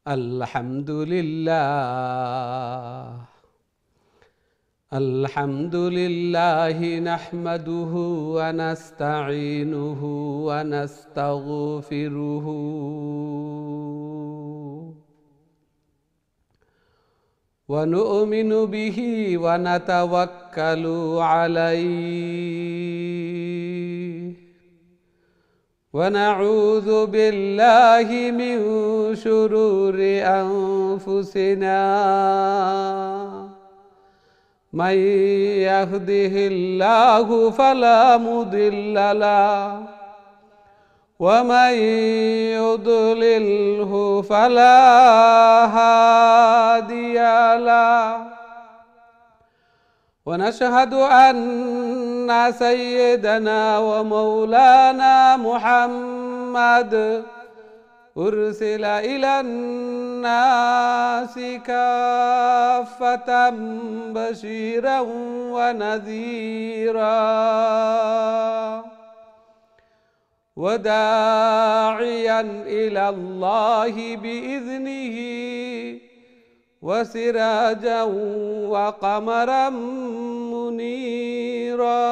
الحمد لله الحمد لله نحمده ونستعينه ونستغفره ونؤمن به ونتوكل عليه ونعوذ بالله من شرور أنفسنا من يهده الله فلا مضل له ومن يضلله فلا هادي له ونشهد أن سيدنا ومولانا محمد أرسل إلى الناس كافة بشيرا ونذيرا وداعيا إلى الله بإذنه وسراجا وقمرا منيرا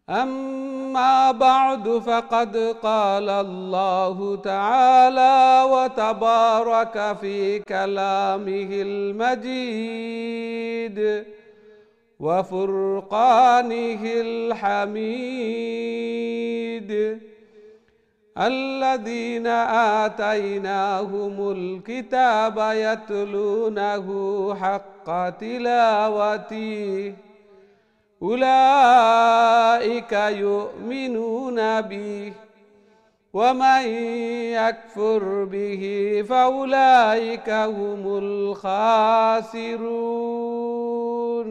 أما بعد فقد قال الله تعالى وتبارك في كلامه المجيد وفرقانه الحميد الذين آتيناهم الكتاب يتلونه حق تلاوته أولئك يؤمنون به ومن يكفر به فأولئك هم الخاسرون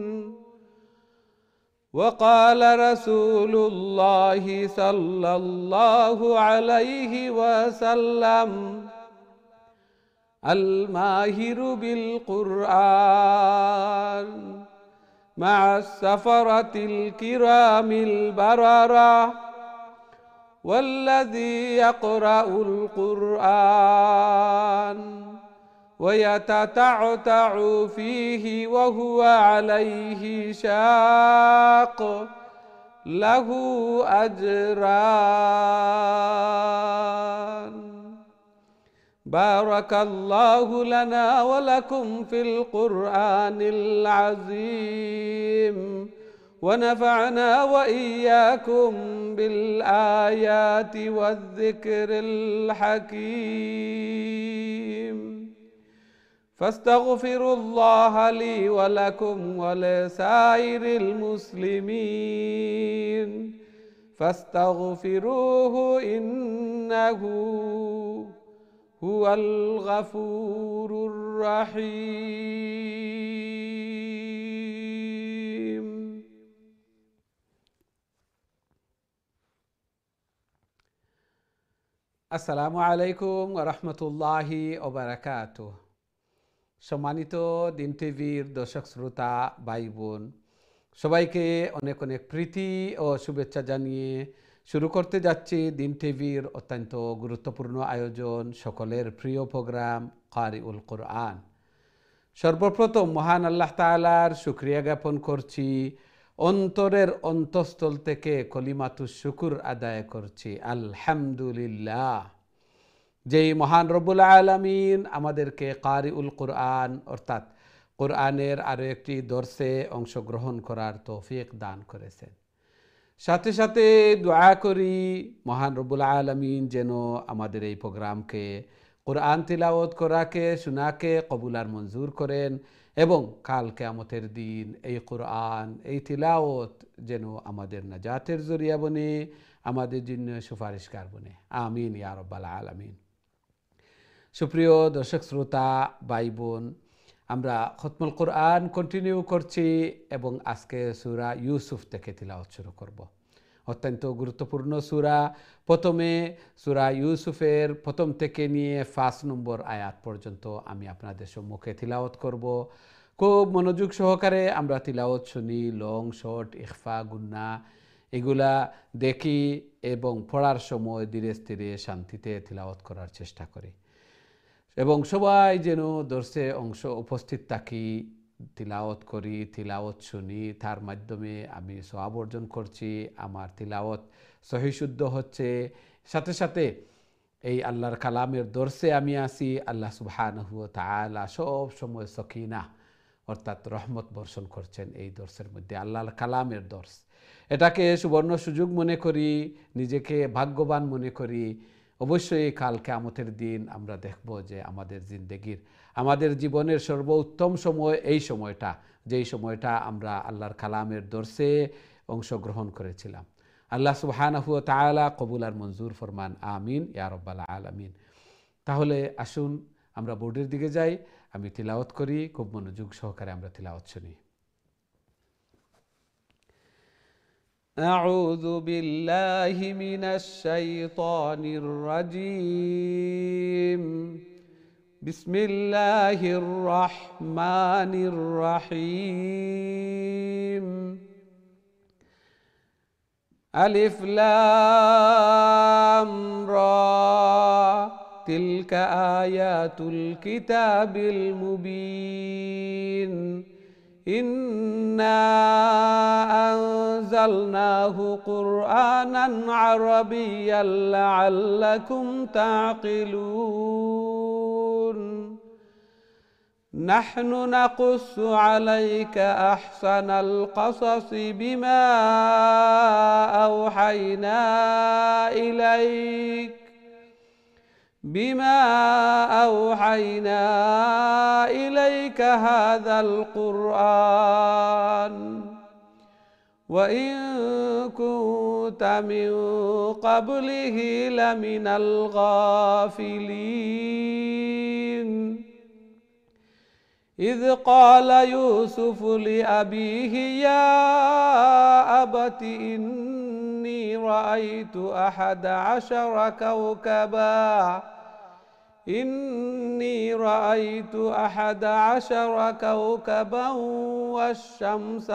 وقال رسول الله صلى الله عليه وسلم الماهر بالقرآن مع السفرة الكرام البررة والذي يقرأ القرآن ويتتعتع فيه وهو عليه شاق له أجران. بارك الله لنا ولكم في القرآن العظيم ونفعنا وإياكم بالآيات والذكر الحكيم. فاستغفروا الله لي ولكم ولسائر المسلمين فاستغفروه إنه هو الغفور الرحيم. আসসালামু আলাইকুম ওয়া রাহমাতুল্লাহি ওয়া বারাকাতুহু। সম্মানিত দিন টিভির দর্শক শ্রোতা ভাই বোন সবাইকে অনেক অনেক প্রীতি ও শুভেচ্ছা জানিয়ে শুরু করতে যাচ্ছি দিন টিভির অত্যন্ত গুরুত্বপূর্ণ আয়োজন সকলের প্রিয় প্রোগ্রাম কারিউল কোরআন। সর্বপ্রথম মহান আল্লাহ তাআলার শুকরিয়া জ্ঞাপন করছি, অন্তরের অন্তঃস্থল থেকে কলিমাতুশ শুকুর আদায় করছি আলহামদুলিল্লাহ। যেই মহান রব্বুল আলামিন আমাদেরকে কারিউল কোরআন অর্থাৎ কোরআনের আরও একটি দর্শে অংশগ্রহণ করার তৌফিক দান করেছেন। সাথে সাথে দোয়া করি মহান রব্বুল আলামিন যেন আমাদের এই প্রোগ্রামকে কোরআন তিলাওয়াত করাকে শোনাকে কবুল আর মঞ্জুর করেন এবং কাল কিয়ামতের দিন এই কোরআন এই তিলাওয়াত যেন আমাদের নাজাতের জরিয়া বনে, আমাদের জন্য সুপারিশকার বনে। আমিন ইয়া রাব্বাল আলামিন। সুপ্রিয় দর্শক শ্রোতা ভাই বোন, আমরা খতমুল কোরআন কন্টিনিউ করছি এবং আজকে সূরা ইউসুফ থেকে তিলাওয়াত শুরু করব। অত্যন্ত গুরুত্বপূর্ণ সূরা। প্রথমে সূরা ইউসুফের প্রথম থেকে নিয়ে 5 নম্বর আয়াত পর্যন্ত আমি আপনাদের সম্মুখে তিলাওয়াত করব। খুব মনোযোগ সহকারে আমরা তিলাওয়াত শুনি। লং শর্ট ইখফা গুন্না এগুলা দেখি এবং পড়ার সময় ধীরে স্থিরে শান্তিতে তিলাওয়াত করার চেষ্টা করি এবং সবাই যেন দর্শে অংশ উপস্থিত থাকি, তিলাওয়াত করি, তিলাওয়াত শুনি, তার মাধ্যমে আমি সওয়াব অর্জন করছি, আমার তিলাওয়াত সহিশুদ্ধ হচ্ছে। সাথে সাথে এই আল্লাহর কালামের দর্শে আমি আসি, আল্লাহ সুবহানাহু ওয়া তাআলা সব সময় সকিনা অর্থাৎ রহমত বর্ষণ করছেন এই দর্শের মধ্যে, আল্লাহর কালামের দর্শ। এটাকে সুবর্ণ সুযোগ মনে করি, নিজেকে ভাগ্যবান মনে করি। অবশ্যই কাল কিয়ামতের দিন আমরা দেখব যে আমাদের জিন্দেগির, আমাদের জীবনের সর্বোত্তম সময় এই সময়টা, যেই সময়টা আমরা আল্লাহর কালামের দর্শে অংশগ্রহণ করেছিলাম। আল্লাহ সুবহানাহু ওয়া তাআলা কবুল আর মঞ্জুর ফরমান, আমিন ইয়া রাব্বাল আলামিন। তাহলে আসুন আমরা বোর্ডের দিকে যাই, আমি তিলাওয়াত করি, খুব মনোযোগ সহকারে আমরা তিলাওয়াত শুনি। أعوذ بالله من الشيطان الرجيم. بسم الله الرحمن الرحيم. ألف لام را تلك آيات الكتاب المبين. إنا أنزلناه قرآنا عربيا لعلكم تعقلون. نحن نقص عليك أحسن القصص بما أوحينا إليك هذا القرآن وإن كنت من قبله لمن الغافلين. إذ قال يوسف لأبيه يا أبت إني رأيت 11 كوكبا والشمس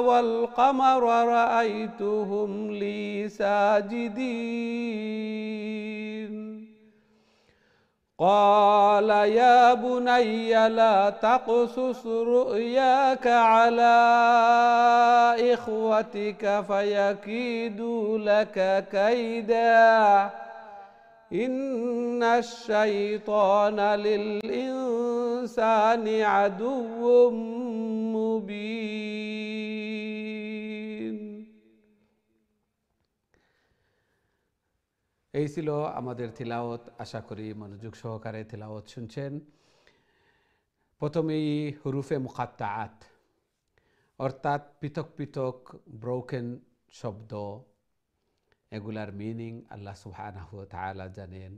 والقمر رأيتهم لي ساجدين. قال يا بني لا تقصص رؤياك على إخوتك فيكيدوا لك كيدا إن الشيطان للإنسان عدو মুবিন। এই ছিল আমাদের তিলাওয়াত। আশা করি মনোযোগ সহকারে তিলাওয়াত শুনছেন। প্রথমেই হুরুফে মুকাত্তাআত অর্থাৎ পৃথক পৃথক ব্রোকেন শব্দ, এগুলার মিনিং আল্লাহ সুবহানাহু ওয়া তাআলা জানেন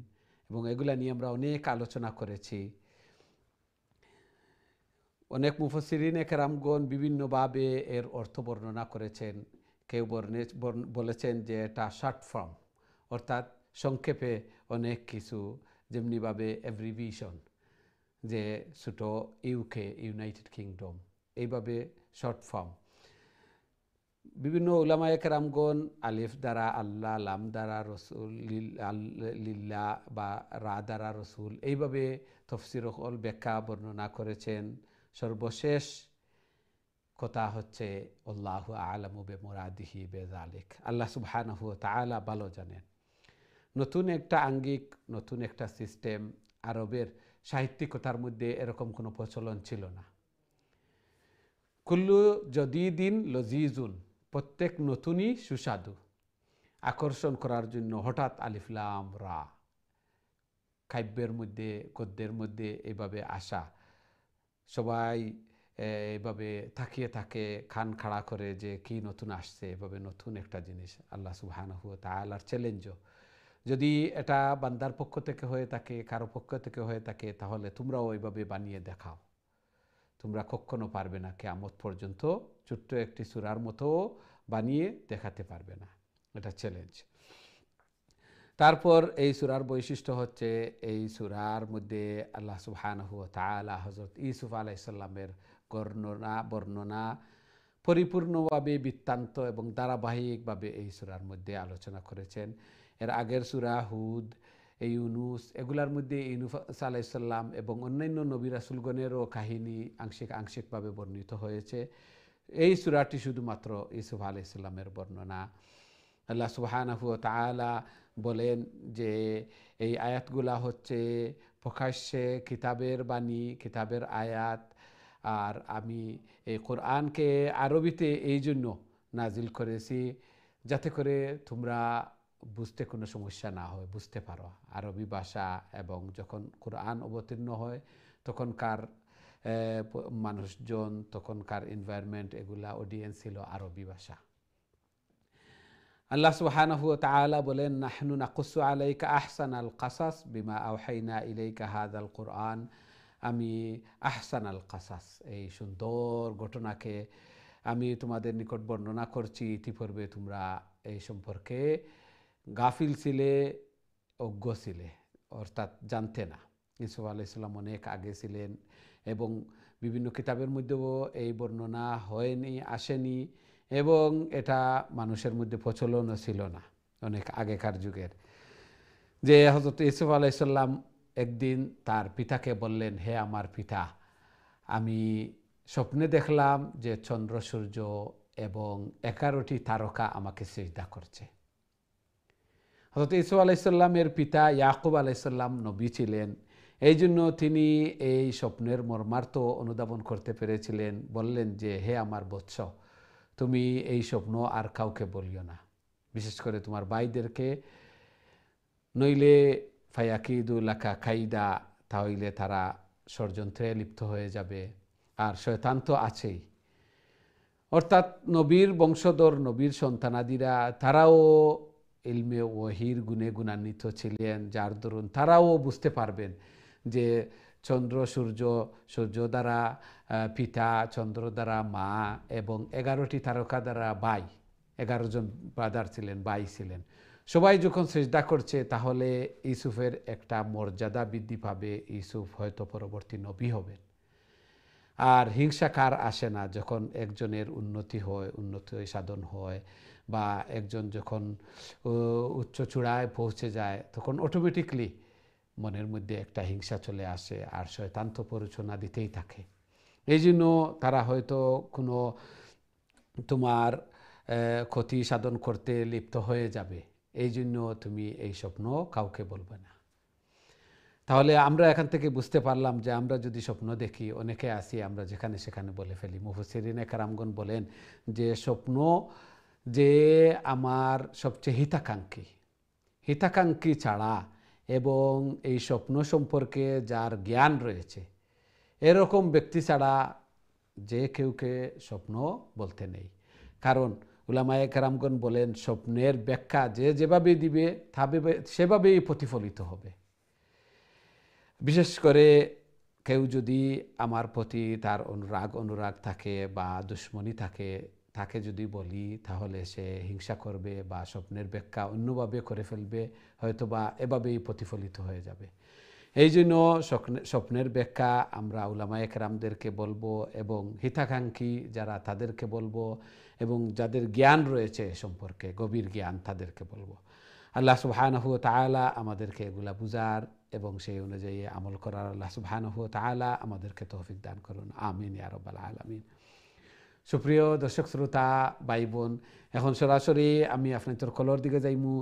এবং এগুলা নিয়ে আমরা অনেক আলোচনা করেছি। অনেক মুফাসসিরিনে কেরামগণ বিভিন্নভাবে এর অর্থ বর্ণনা করেছেন। কেউ বলেছেন যে এটা শর্ট ফর্ম অর্থাৎ সংক্ষেপে অনেক কিছু, যেমনিভাবে অ্যাব্রিভিয়েশন, যে ছোটো ইউকে ইউনাইটেড কিংডম, এইভাবে শর্ট ফর্ম। বিভিন্ন উলামায়ে কেরামগণ আলিফ দ্বারা আল্লাহ, লাম দ্বারা রসুল, লিল্লাহ বা রা দ্বারা রসুল, এইভাবে তফসির ব্যাখ্যা বর্ণনা করেছেন। সর্বশেষ কথা হচ্ছে আল্লাহু আ'লামু বিমুরাদিহি বিযালিক, আল্লাহ সুবহানাহু ওয়া তাআলা ভালো জানেন। নতুন একটা আঙ্গিক, নতুন একটা সিস্টেম, আরবের সাহিত্যিকতার মধ্যে এরকম কোনো প্রচলন ছিল না। কুল্লু জদিদিন লজিজুন, প্রত্যেক নতুনই সুস্বাদু। আকর্ষণ করার জন্য হঠাৎ আলিফ লাম রা কাব্যের মধ্যে, গদ্যের মধ্যে এভাবে আসা, সবাই এভাবে তাকিয়ে থাকে, কান খাড়া করে যে কি নতুন আসছে, এভাবে নতুন একটা জিনিস। আল্লাহ সুবহানাহু ওয়া তাআলার চ্যালেঞ্জও, যদি এটা বান্দার পক্ষ থেকে হয়ে থাকে, কারো পক্ষ থেকে হয়ে থাকে, তাহলে তোমরাও ওইভাবে বানিয়ে দেখাও। তোমরা কখনো পারবে না কিয়ামত পর্যন্ত ছোট্ট একটি সূরার মতো বানিয়ে দেখাতে পারবে না, এটা চ্যালেঞ্জ। তারপর এই সূরার বৈশিষ্ট্য হচ্ছে, এই সূরার মধ্যে আল্লাহ সুবহানাহু ওয়া তাআলা হযরত ইউসুফ আলাইহিস সালামের বর্ণনা পরিপূর্ণভাবে বৃত্তান্ত এবং ধারাবাহিকভাবে এই সূরার মধ্যে আলোচনা করেছেন। এর আগের সূরা হুদ, ইউনুস, এগুলার মধ্যে ইউনুস আলাইহিস সালাম এবং অন্যান্য নবী রাসূলগণেরও কাহিনী আংশিকভাবে বর্ণিত হয়েছে। এই সূরাটি শুধুমাত্র ইউসুফ আলাইহিস সালামের বর্ণনা। আল্লাহ সুবহানাহু ওয়া তাআলা বলেন যে এই আয়াতগুলা হচ্ছে প্রকাশ্যে কিতাবের বাণী, কিতাবের আয়াত। আর আমি এই কোরআনকে আরবিতে এই জন্য নাজিল করেছি যাতে করে তোমরা বুঝতে কোনো সমস্যা না হয়, বুঝতে পারো আরবি ভাষা। এবং যখন কোরআন অবতীর্ণ হয় তখনকার মানুষজন, তখনকার এনভায়রনমেন্ট, এগুলা অডিয়েন্স ছিল আরবি ভাষা। আল্লাহ সুবহানাহু ওয়া তাআলা বলেন, নাহনু নাকুসু আলাইকা আহসানাল কাসাস বিমা আওহাইনা ইলাইকা হাযাল কুরআন। আমি আহসানাল কাসাস, এই সুন্দর ঘটনাকে আমি তোমাদের নিকট বর্ণনা করছি। ইতিপূর্বে তোমরা এই সম্পর্কে গাফিল ছিলে, অজ্ঞ ছিলে, অর্থাৎ জানতে না। ইউসুফ আলাইহিস সালাম অনেক আগে ছিলেন এবং বিভিন্ন কিতাবের মধ্যেও এই বর্ণনা হয়নি, আসেনি, এবং এটা মানুষের মধ্যে প্রচলনও ছিল না অনেক আগেকার যুগের। যে হযরত ইউসুফ আলাইহিস সালাম একদিন তার পিতাকে বললেন, হে আমার পিতা, আমি স্বপ্নে দেখলাম যে চন্দ্র, সূর্য এবং 11টি তারকা আমাকে সিজদা করছে। হযরত ইউসুফ আলাইহিস সালামের পিতা ইয়াকুব আলাইহিস সালাম নবী ছিলেন, এই জন্য তিনি এই স্বপ্নের মর্মার্থ অনুধাবন করতে পেরেছিলেন। বললেন যে, হে আমার বৎস, তুমি এই স্বপ্ন আর কাউকে বলিও না, বিশেষ করে তোমার ভাইদেরকে, নইলে ফায়াকিদু লাকা কাইদা, তাহলে তারা ষড়যন্ত্রে লিপ্ত হয়ে যাবে। আর শয়তান তো আছেই। অর্থাৎ নবীর বংশধর, নবীর সন্তানাদিরা, তারাও ইলমে ওয়াহির গুণে গুণান্বিত ছিলেন, যার দরুন তারাও বুঝতে পারবেন যে চন্দ্র, সূর্য দ্বারা পিতা, চন্দ্র দ্বারা মা, এবং 11টি তারকা দ্বারা ভাই। 11 জন ব্রাদার ছিলেন, ভাই ছিলেন। সবাই যখন সিজদা করছে, তাহলে ইউসুফের একটা মর্যাদা বৃদ্ধি পাবে, ইউসুফ হয়তো পরবর্তী নবী হবেন। আর হিংসা কার আসে না যখন একজনের উন্নতি হয়, উন্নতি সাধন হয়, বা একজন যখন উচ্চ চূড়ায় পৌঁছে যায়, তখন অটোমেটিকলি মনের মধ্যে একটা হিংসা চলে আসে, আর শয়তান তো প্ররোচনা দিতেই থাকে। এই জন্য তারা হয়তো কোনো তোমার ক্ষতি সাধন করতে লিপ্ত হয়ে যাবে। এই জন্য তুমি এই স্বপ্ন কাউকে বলবে না। তাহলে আমরা এখান থেকে বুঝতে পারলাম যে আমরা যদি স্বপ্ন দেখি, অনেকে আসি আমরা যেখানে সেখানে বলে ফেলি। মুফাসসিরিনে কেরামগণ বলেন যে স্বপ্ন যে আমার সবচেয়ে হিতাকাঙ্ক্ষী ছাড়া এবং এই স্বপ্ন সম্পর্কে যার জ্ঞান রয়েছে, এরকম ব্যক্তি ছাড়া যে কেউকে স্বপ্ন বলতে নেই। কারণ উলামায়ে কেরামগণ বলেন, স্বপ্নের ব্যাখ্যা যে যেভাবে দিবে সেভাবেই প্রতিফলিত হবে। বিশেষ করে কেউ যদি আমার প্রতি তার অনুরাগ থাকে বা দুশ্মনী থাকে, তাকে যদি বলি, তাহলে সে হিংসা করবে বা স্বপ্নের ব্যাখ্যা অন্যভাবে করে ফেলবে, হয়তো বা এভাবেই প্রতিফলিত হয়ে যাবে। এই জন্য স্বপ্নের ব্যাখ্যা আমরা উলামায়ে কেরামদেরকে বলবো, এবং হিতাকাঙ্ক্ষী যারা তাদেরকে বলবো, এবং যাদের জ্ঞান রয়েছে সম্পর্কে, গভীর জ্ঞান, তাদেরকে বলবো। আল্লাহ সুবহানাহু ওয়া তাআলা আমাদেরকে এগুলা বুঝার এবং সেই অনুযায়ী আমল করার আল্লাহ সুবহানাহু ওয়া তাআলা আমাদেরকে তৌফিক দান করুন। আমিন ইয়া রাব্বাল আলামিন। সুপ্রিয় দর্শক শ্রোতা ভাই বোন, এখন সরাসরি আমি আপনাদের কলর দিকে যাইমু।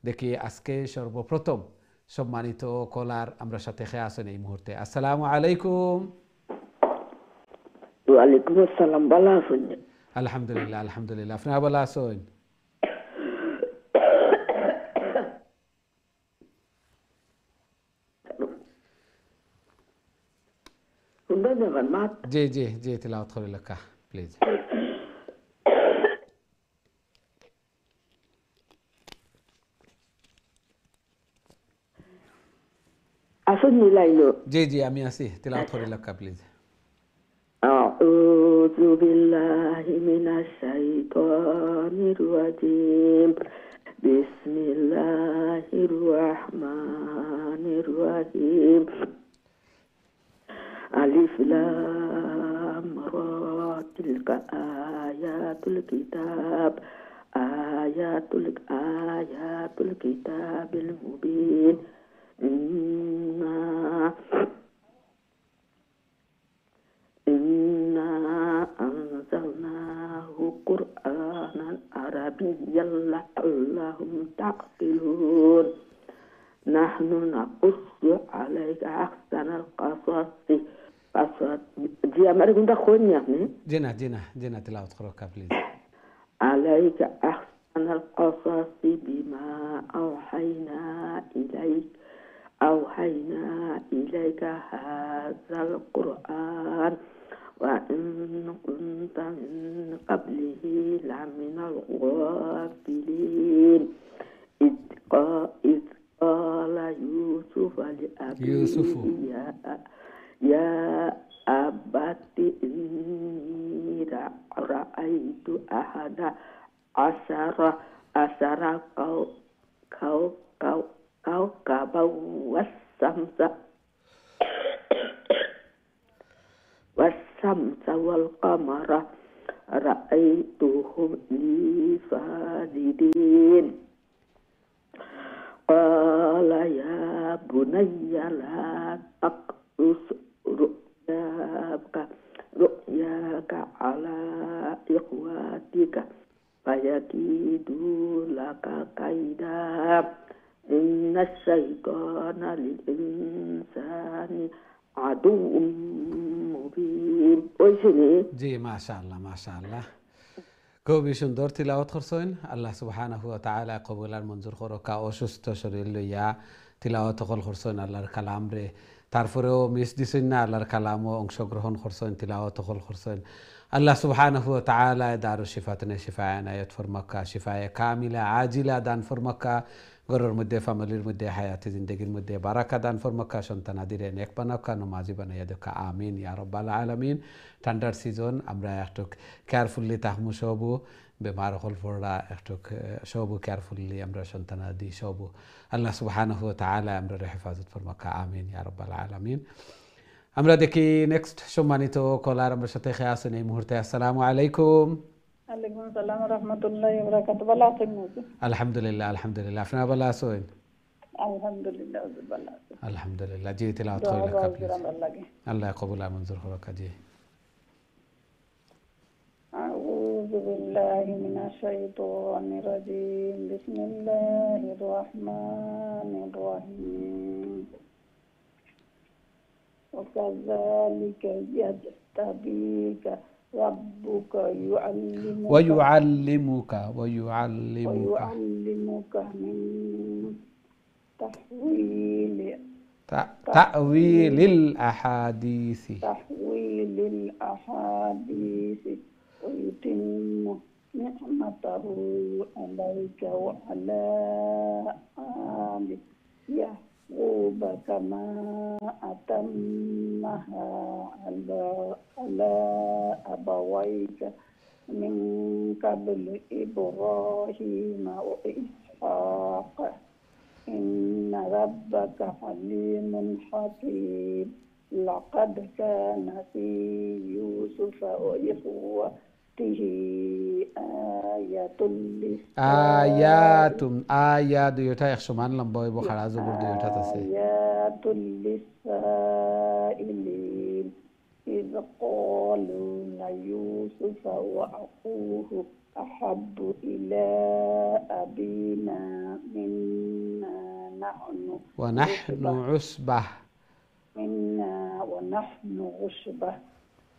দেখি আজকে সর্বপ্রথম সম্মানিত কলার আমরা সাথে খেয়ে আছেন এই মুহূর্তে। আসসালামু আলাইকুম। ওয়ালাইকুম আসসালাম। ভালো আছেন? আলহামদুলিল্লাহ, আলহামদুলিল্লাহ। আপনারা ভালো আছেন? জি জি জি, তিলাওয়াত করে লেখা প্লিজ। আসুন মিলাইলো। জি জি, আমি আছি, তিলাওয়াত করে লেখা প্লিজ। আউযু বিল্লাহি মিনাশ শাইতানির রাজিম। বিসমিল্লাহির রহমানির রহিম। আলিফ লাম রা, তিলকা تلك آيات الكتاب آيات الكتاب المبين إنا أنزلناه قرآنا عربيا لعلهم تعقلون نحن نقص عليك أحسن القصص جي أمريكا دخلني يعني جينا تلاوة قرآن بليز عليك أحسن القصص بما أوحينا إليك هذا القرآن وإن كنت من قبله لمن الغافلين إذ قال يوسف لأبيه يا أبت إني رأيت أحد عشر كوكبا والشمس والقمر رأيتهم لي ساجدين قال يا بني لا تقصص رؤياك على إخواتك فيكيدوا لك كيدا إن الشيطان للإنسان عدو مبين জি মাশাআল্লাহ খুবই সুন্দর তিলাওয়াত করছেন আল্লাহ সুবহানাহু ওয়া তাআলা কবুল আর মঞ্জুর করুকা অসুস্থ শরীর লইয়া তিলাওয়াত করছেন আল্লাহর কালাম রে তারপরেও মিস দিছেন না আল্লাহর কালামও অংশগ্রহণ করছেন তিলাওয়াত করছেন আল্লাহ সুবহানাহু ওয়া তাআলা দারু শিফাতনে শিফায়ে আনায়াত ফরমাক্কা শিফায়ে কামিলা আজিলা দান ফরমাক্কা ঘরের মধ্যে ফ্যামিলির মধ্যে হায়াতে জিন্দেগির মধ্যে বারাকা দান ফরমাক্কা সন্তানাদিরে নেক বানাক্কা নমাজি বানাইয়া দেখা আমিন ইয়া রাব্বাল আলামিন ঠান্ডার সিজন আমরা একটু কেয়ারফুলি তাহমু সবু বেমার হল পড়া একটু সবু কেয়ারফুলি আমরা সন্তানাদি সবু আল্লাহ সুবহানাহু ওয়া তাআলা আমরা হেফাজত ফরমাক্কা আমিন ইয়া রাব্বাল আলামিন আমরা দেখি নেক্সট সম্মানিত কলার আমার সাথে আছেন এই মুহূর্তে আসসালামু আলাইকুম ওয়ালাইকুম আসসালাম ওয়া রাহমাতুল্লাহি ওয়া বারাকাতুহু ভালো আছেন নাকি আলহামদুলিল্লাহ আপনারা ভালো আছেন আলহামদুলিল্লাহ ভালো আছি আলহামদুলিল্লাহ জি তিলাওয়াত কইলা কাবলি আল্লাহ কবুল আর মঞ্জুর করুক জি আউযু বিল্লাহি মিনাশ শাইতানির রাজীম বিসমিল্লাহির রাহমানির রাহিম وكذلك يجتبيك ربك ويعلمك من تأويل الأحاديث ويتم نعمته عليك وعلى آل يعقوب كما أتمها على أبويك من قبل إبراهيم وإسحاق إن ربك حليم حكيم لقد كان في يوسف وإخوته آيات يوتا يخشمان لمبوي بخارا زبور يوتا تسي آيات للسائلين إذ قالوا ليوسف وأخوه أحب إلى أبينا منا ونحن عصبة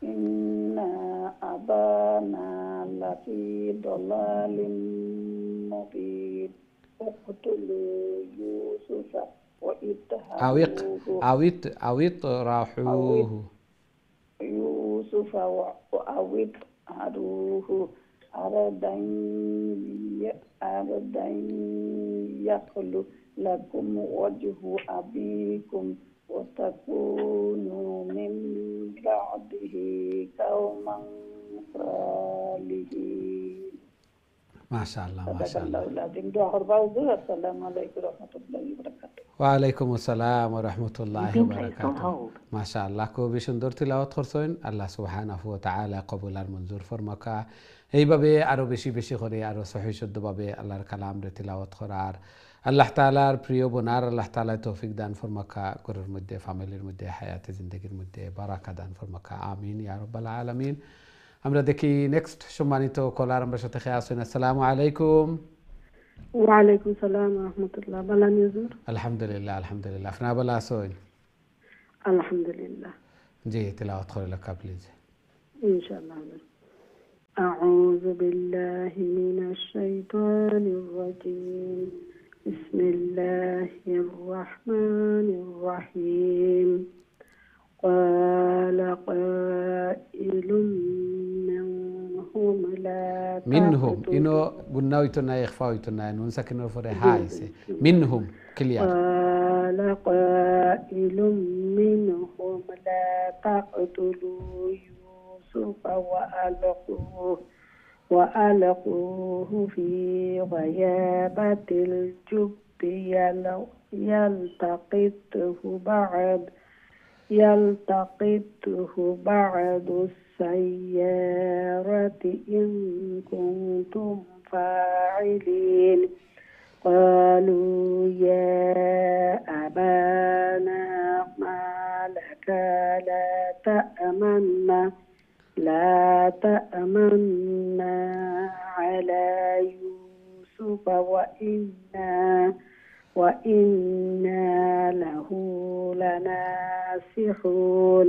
إن أبانا لفي ضلال مبين اقتلوا يوسف أو اطرحوه يوسف أو اطرحوه أرضا يخل لكم وجه أبيكم وتكونوا من بعده قوما صالحين ما شاء الله السلام عليكم ورحمة الله وبركاته ওয়ালাইকুম আসসালাম ওয়া রাহমাতুল্লাহি ওয়া বারাকাতুহু। মাশাআল্লাহ, খুবই সুন্দর তিলাওয়াত করছেন। আল্লাহ সুবহানাহু ওয়া তাআলা কবুল আর মঞ্জুর ফরমাকা। এইভাবে আরো বেশি বেশি করে আরো সহিহ শুদ্ধভাবে আল্লাহর কালাম রে তিলাওয়াত করার আল্লাহ তাআলার প্রিয় বোনার আল্লাহ তাআলা তৌফিক দান ফরমাকা। ঘরের মধ্যে, ফ্যামিলির মধ্যে, হায়াতে জিন্দেগির মধ্যে বারাকা দান ফরমাকা। আমিন ইয়া রাব্বাল আলামিন। আমরা দেখি নেক্সট সম্মানিত কলার আমরা সাথে খেয়ে আসেন। আসসালামু আলাইকুম। ওয়ালাইকুম সালাম রহমতুল্লাহ। বালা নিউজুর। আলহামদুলিল্লাহ আলহামদুলিল্লাহ, আপনারা ভালো আছেন? আলহামদুলিল্লাহ। জি, তেলাওয়াত করে লেখা প্লিজ। ইনশাআল্লাহ। أعوذ بالله من الشيطان الرجيم. بسم الله الرحمن الرحيم. قال قائل منهم لا منهم تقتلوا. إنه قلنا ويتنا يخفى ويتنا نون ساكن الفرع هاي منهم كليار. قال قائل منهم لا تقتلوا يوسف وألقوه في غيابة الجب يلتقطه بعض السيارة إن كنتم فاعلين. قالوا يا أبانا ما لك لا تأمنا على يوسف وإنا له لناصحون.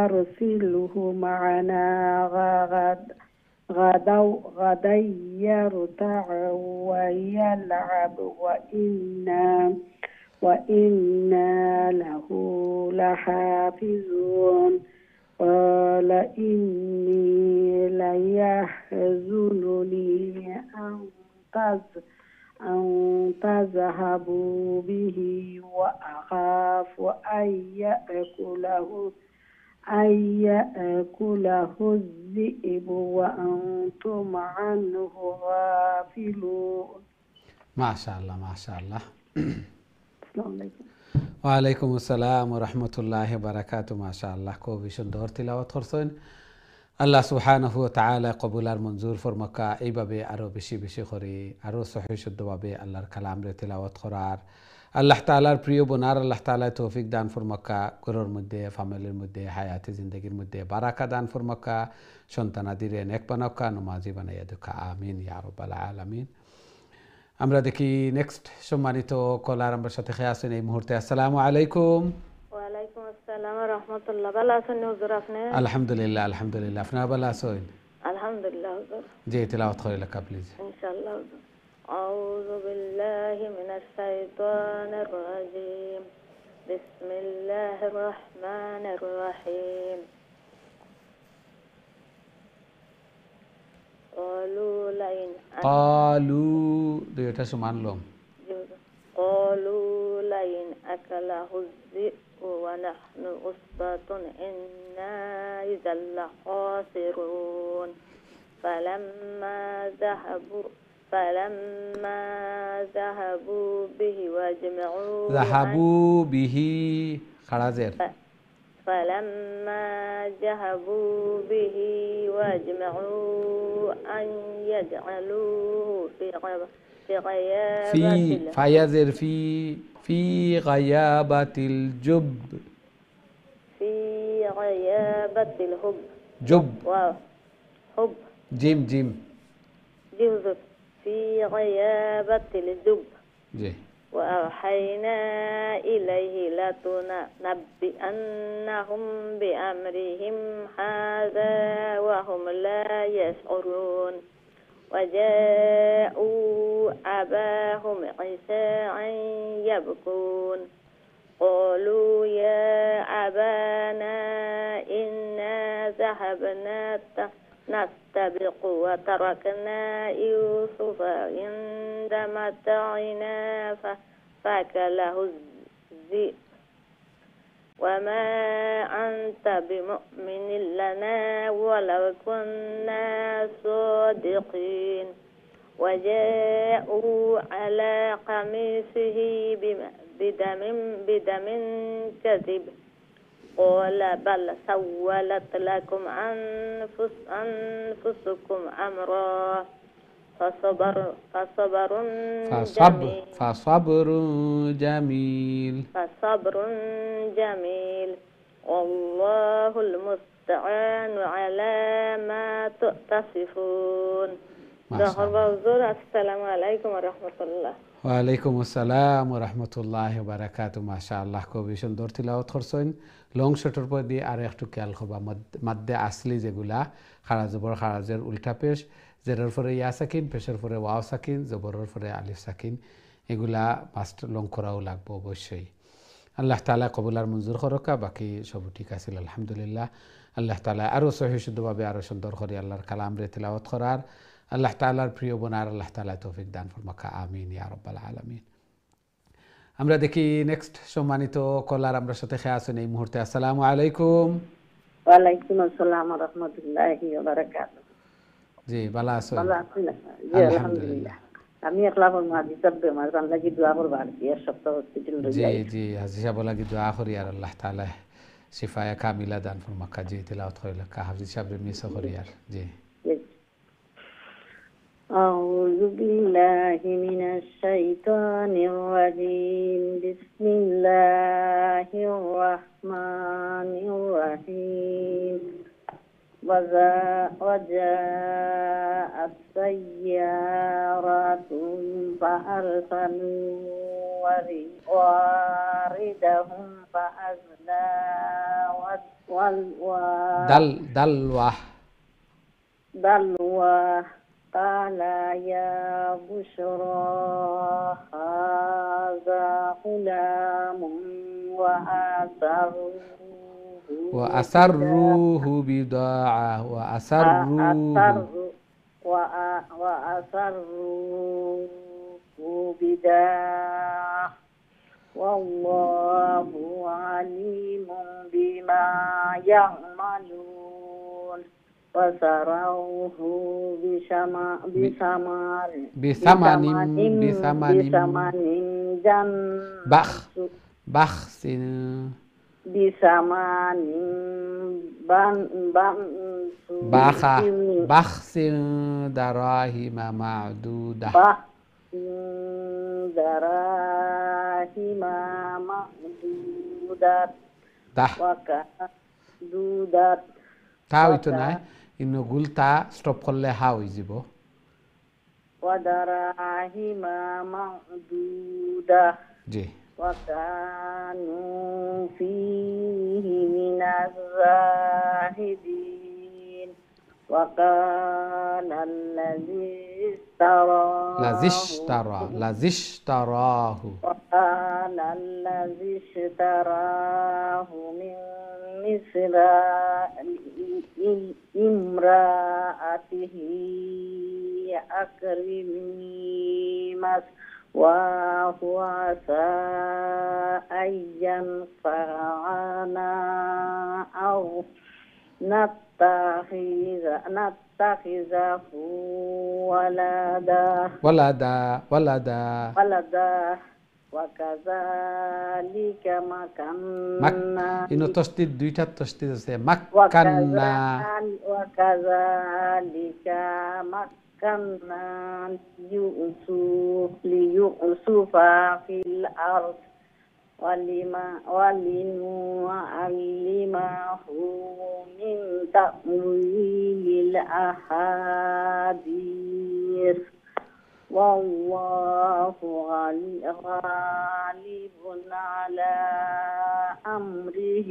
أرسله معنا غدا يرتع ويلعب وإنا له لحافظون. قال إني ليحزنني أن تذهبوا به وأخاف أن يأكله الذئب وأنتم عنه غافلون. ما شاء الله ما شاء الله. السلام عليكم. ওয়ালাইকুম আসসালাম ওয়া রাহমাতুল্লাহি ওয়া বারাকাতুহু। মাশাআল্লাহ, খুবই সুন্দর তিলাওয়াত করছেন। আল্লাহ সুবহানাহু ওয়া তাআলা কবুল আর মঞ্জুর ফরমাকা। এইভাবে আরো বেশি বেশি করে আরো সহিহ শুদ্ধভাবে আল্লাহর কালাম রে তিলাওয়াত করার আল্লাহ তাআলার প্রিয় বোনার আল্লাহ তাআলা তৌফিক দান ফরমাকা। ঘরের মধ্যে, ফ্যামিলির মধ্যে, হায়াতে জিন্দেগির মধ্যে বারাকা দান ফরমাকা। সন্তানাদিরে নেক বানাকা, নমাজি বানাইয়া দেখা। আমিন ইয়া রাব্বাল আলামিন। আমরা দেখি নেক্সট সম্মানিত কলার আমার সাথে খেয়ে আসেন এই মুহূর্তে। আসসালামু আলাইকুম। ওয়ালাইকুম আসসালাম ওয়া রাহমাতুল্লাহ। ভালো আছেন হুজুর আপনি? আলহামদুলিল্লাহ আলহামদুলিল্লাহ, আপনারা ভালো আছেন? আলহামদুলিল্লাহ হুজুর। জি, তেলাওয়াত করে লেখা প্লিজ। ইনশাআল্লাহ হুজুর। আউযু বিল্লাহি মিনাশ শাইতানির রাজীম। বিসমিল্লাহির রহমানির রহিম। قالوا দুইটা সমান লম। قالوا لئن أكله الذئب ونحن عصبة إنا إذا لخاسرون. فلما ذهبوا به واجمعوا أن يجعلوه في غيابة الجب. في غيابة الحب. جب. حب. جيم. جوزف. في غيابة الجب. جي. وأوحينا إليه لتنبئنهم بأمرهم هذا وهم لا يشعرون. وجاءوا أباهم عشاء يبكون. قالوا يا أبانا إنا ذهبنا نستبق وتركنا يوسف عند متاعنا فأكله الذئب وما أنت بمؤمن لنا ولو كنا صادقين. وجاءوا على قميصه بدم كذب قال بل سولت لكم أنفسكم أمرا فصبر جميل والله المستعان على ما تصفون. السلام عليكم ورحمة الله. ওয়ালাইকুম আসসালাম ওয়া রাহমাতুল্লাহি ওয়া বারাকাতুহু। মাশাআল্লাহ, খুবই সুন্দর তিলাওয়াত করছেন। লং শর্টের পর দিয়ে আর একটু খেয়াল করবা, মাদ্দে আসলি যেগুলা খারা জবর খারাজের উল্টা পেশ, জেরের পরে ইয়া সাকিন, পেশের পরে ওয়াও সাকিন, জবরের পরে আলিফ সাকিন, এগুলা মাস্ট লং করাও লাগবে অবশ্যই। আল্লাহ তাআলা কবুল আর মঞ্জুর করকা। বাকি সব ঠিক আছে আলহামদুলিল্লাহ। আল্লাহ তাআলা আরও সহি শুদ্ধভাবে আরও সুন্দর করে আল্লাহর কালাম রে তিলাওয়াত করার, আল্লাহ তাআলার প্রিয় বোনার আল্লাহ তাআলা তৌফিক দান ফরমাকা। আমিন ইয়া রাব্বাল আলামিন। আমরা দেখি নেক্সট সম্মানিত কলার আমরা সাথে খেয়ে আছেন এই মুহূর্তে। আসসালামু আলাইকুম। ওয়ালাইকুম আসসালাম ওয়া রাহমাতুল্লাহি ওয়া বারাকাতুহু। জি ভালো আছেন? ভালো আছেন? জি আলহামদুলিল্লাহ। আমি একলা মাঝি সব মাঝান লাগি দোয়া করব আর কি এক সপ্তাহ হসপিটাল রয়ে জি জি হাজি সাহেব লাগি দোয়া করি আর আল্লাহ তাআলা শিফায়ে কামিলা দান ফরমাকা। জি তিলাওয়াত করিলা কা হাজি সাহেব মিস করি আর জি। أعوذ بالله من الشيطان الرجيم. بسم الله الرحمن الرحيم. وجاءت سيارة فأرسلوا واردهم فأزلى دلوه قال يا بشرى هذا غلام وأسروه بضاعة والله عليم بما يعملون. وسروه بثمن بخس بخس دراهم معدودة তাও তো নাই ইনো গুলতা স্টপ করলে হাও হয়ে যাব। ওয়াদারাহিমা মা'দুদা জি। وكانوا فيه من الزاهدين. وقال الذي اشتراه من مصر امرأته أكرمي مثواه عسى أن ينفعنا أو نتخذه ولدا وكذلك مكنا ইনো তসদিদ দুইটা তসদিদ আছে মাক্কান্না وكذلك مكنا ليوسف في الأرض ولنعلمه من تأويل الأحاديث والله غالب على أمره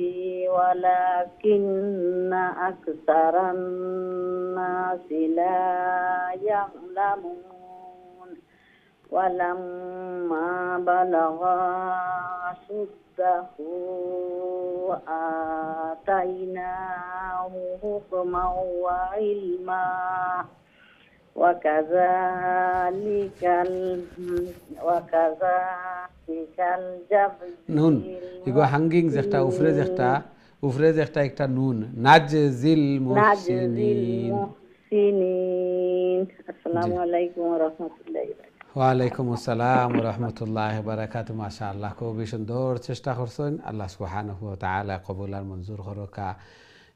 ولكن أكثر الناس لا يعلمون. ولما بلغ أشده آتيناه حكما وعلما وكذلك الجبر নুন ইগো হাঙ্গিং যেটা উফরে যেটা একটা নুন নাজিল মুহসিনিন আমিন। আসসালামু আলাইকুম ওয়া রাহমাতুল্লাহি ওয়া বারাকাতুহু। ওয়ালাইকুম আসসালাম রহমতুল্লাহ বারাকাত। মাশাআল্লাহ, খুবই সুন্দর চেষ্টা করছেন। আল্লাহ সুবহানাহু ওয়া তাআলা কবুল আর মঞ্জুর করকা।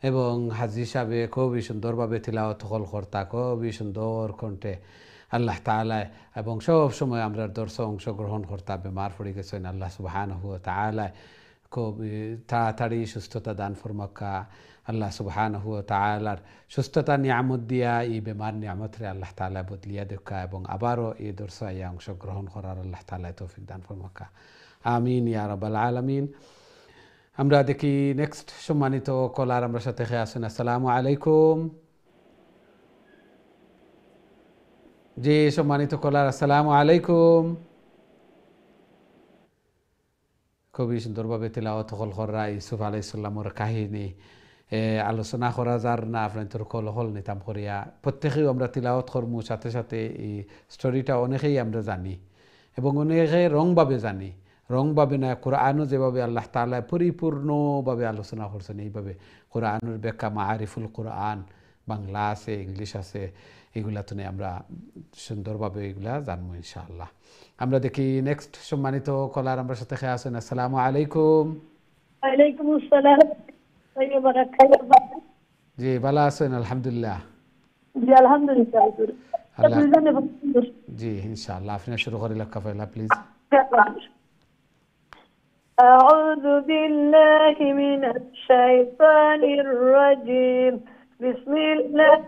এবং হাজি সাহেবে খুবই সুন্দরভাবে তিলাওয়াত হল কর্তা, খুবই সুন্দর কণ্ঠে আল্লাহ তাআলা। এবং সব সময় আমরা দর্শক অংশগ্রহণ করতা বেমার পড়ে গেছেন। আল্লাহ সুবহানাহু ওয়া তাআলা খুব তাড়াতাড়ি সুস্থতা দান ফরমাক্কা। আল্লাহ সুবহানাহু ওয়া তাআলার সুস্থতা নিয়ামত দিয়া এই বেমার নিয়ামতরে আল্লাহ তাআলা বদলিয়া দেখা এবং আবারও এই দর্শায় অংশগ্রহণ করার আল্লাহ তাআলা তৌফিক দান ফরমাক্কা। আমিন ইয়া রাব্বাল আলামিন। আমরা দেখি নেক্সট সম্মানিত কলার আমরা সাথে আছেন। আসসালামু আলাইকুম। জি সম্মানিত কলার, আসসালামু আলাইকুম। খুবই সুন্দরভাবে তেলাওয়াত হল করা ইউসুফ আলাইহিস সালামের কাহিনী আলোচনা করা যার না আপনার তোর কল হল নিতাম করিয়া প্রত্যেকেই আমরা তিলাওয়াত করমু, সাথে সাথে এই স্টোরিটা অনেকেই আমরা জানি এবং অনেকে রংভাবে জানি। রংভাবে না, কোরআনও যেভাবে আল্লাহ তাআলা পরিপূর্ণভাবে আলোচনা করছেন এইভাবে কোরআনের ব্যাখ্যা মাআরিফুল কোরআন বাংলা আছে, ইংলিশ আছে, এগুলা তো আমরা সুন্দরভাবে এগুলা জানবো ইনশাআল্লাহ। আমরা দেখি নেক্সট সম্মানিত কলার আমরা সাথে খেয়ে আছেন। আসসালামু আলাইকুম। ওয়ালাইকুম আসসালাম ওয়া বারাকাতুহু। জি ভালো আছেন? আলহামদুলিল্লাহ। জি আলহামদুলিল্লাহ। আল্লাহ জি ইনশাআল্লাহ। আপনি শুরু করে লেখা পয়লা প্লিজ। أعوذ بالله من الشيطان الرجيم. بسم الله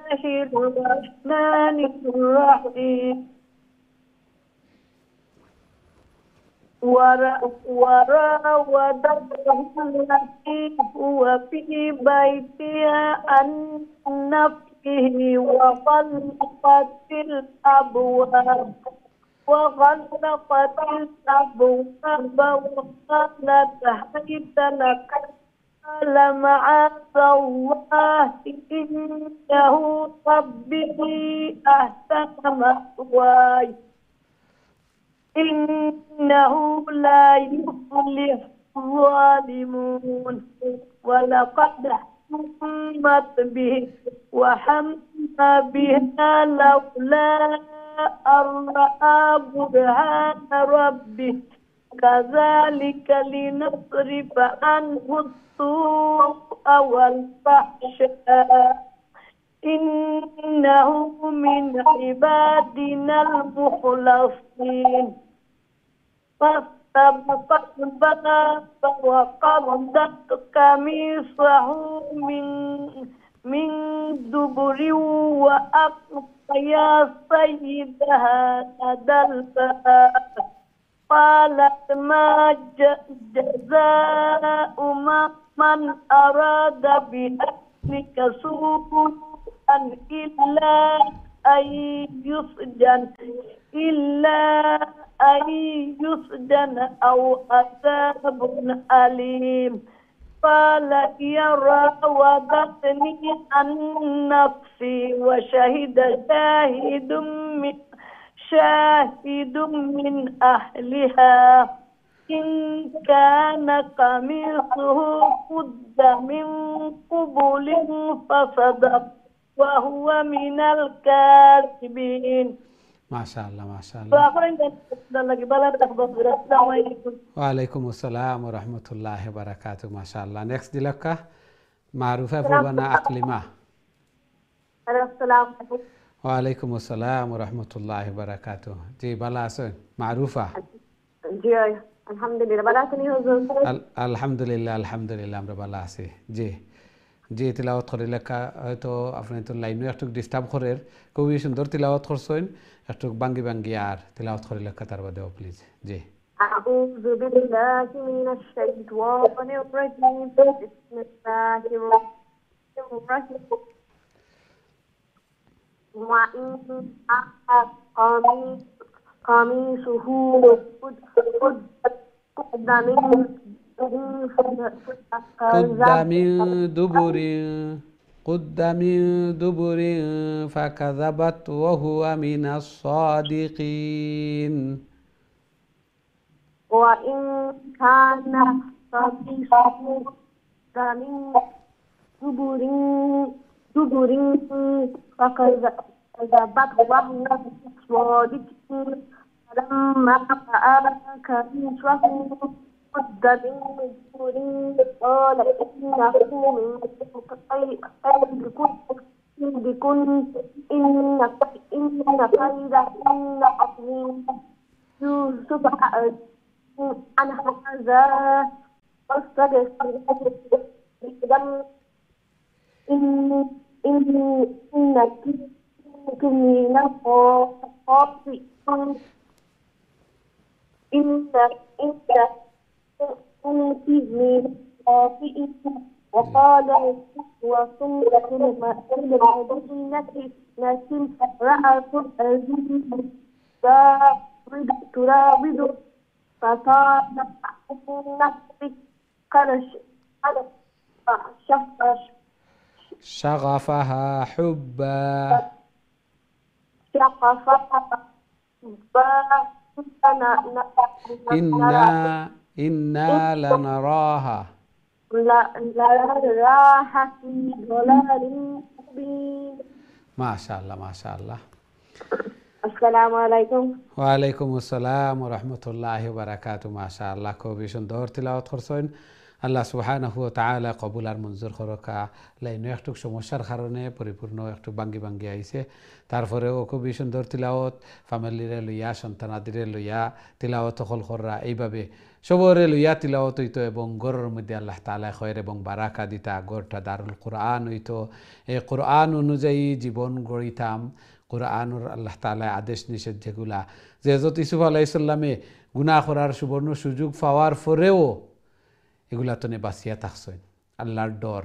الرحمن الرحيم. وراودته التي هو في بيتها عن نفسه وغلقت الأبواب وقالت هيت لك قال معاذ الله إنه ربي أحسن مثواي إنه لا يفلح الظالمون ولقد همت به وهم بها لولا أن رأى برهان ربه كذلك لنصرف عنه السوء والفحشاء إنه من عبادنا المخلصين فاستبق الباب وقضت قميصه من دبر وألقى يا سيدها لدى الباب قالت ما جزاء من أراد بأهلك سوءا إلا أن يسجن أو عذاب أليم قال هي راودتني عن نفسي وشهد شاهد من أهلها إن كان قميصه قد من قبل فصدق وهو من الكاذبين. ما شاء الله ما شاء الله. وعليكم السلام ورحمة الله وبركاته. ما شاء الله. next dilaka معروفة فوبنا أقلمة. السلام عليكم. وعليكم السلام ورحمة الله وبركاته. جي بلا سن معروفة. جي الحمد لله بلا سني حضور. الحمد لله الحمد لله আমরা ভালো আছি। জি জি তিলাওয়াত করে লেখা হয়তো আপনি তো লাইনে একটু ডিস্টার্ব করেন, খুবই সুন্দর তিলাওয়াত করছেন, একটু বাঙ্গি বাঙ্গি আর তিলাওয়াত করে লেখা তার বাদেও প্লিজ। জি أعوذ بالله من الشيطان الرجيم. بسم الله الرحمن الرحيم. وإن قميصه قد من دبر فكذبت وهو من الصادقين. وإن كان قميصه من دبر فكذبت وهو بالصادق فلما رأى كبشه قد من دور قال إنه من كيدكن إن كيدكن عظيم يوسف عن هذا واستغفر إنك من الخاطئين إنك كنت من الخاطئين وقال وسمة المدينة امرأة العزيز تراود فصارت نفسك شغفها حبا إنا لنراها في ضلال مبين. ما شاء الله ما شاء الله. আসসালামু আলাইকুম। ওয়ালাইকুম আসসালাম ওয়া রাহমাতুল্লাহি ওয়া বারাকাতুহু। মাশাআল্লাহ, খুবই সুন্দর তিলাওয়াত করছেন। আল্লাহ সুবহানাহু ওয়া তাআলা কবুল আর মঞ্জুর করকা। লাইনে একটু সমস্যার কারণে পরিপূর্ণ একটু ভাঙ্গি ভাঙ্গি আইছে, তারপরেও খুবই সুন্দর তিলাওয়াত। ফ্যামিলিরে লইয়া, সন্তানাদিরে লইয়া তিলাওয়াত হল কররা, এইভাবে সবরে লইয়া তিলাওয়াত হইতো এবং গরের মধ্যে আল্লাহ তাআলা খয়ের এবং বারাকা দিতা। গরটা দারুল কুরআন হইতো। এই কুরআন অনুযায়ী জীবন গড়িতাম। কুরআনুর আল্লাহ তাআলা আদেশ নিষেধ যেগুলা, যে হযরত ইউসুফ আলাইহিস সালামে গুনাহ করার সুবর্ণ সুযোগ পাওয়ার পরেও এগুলা তো বাঁচিয়া থাকছেন। আল্লাহর ডর,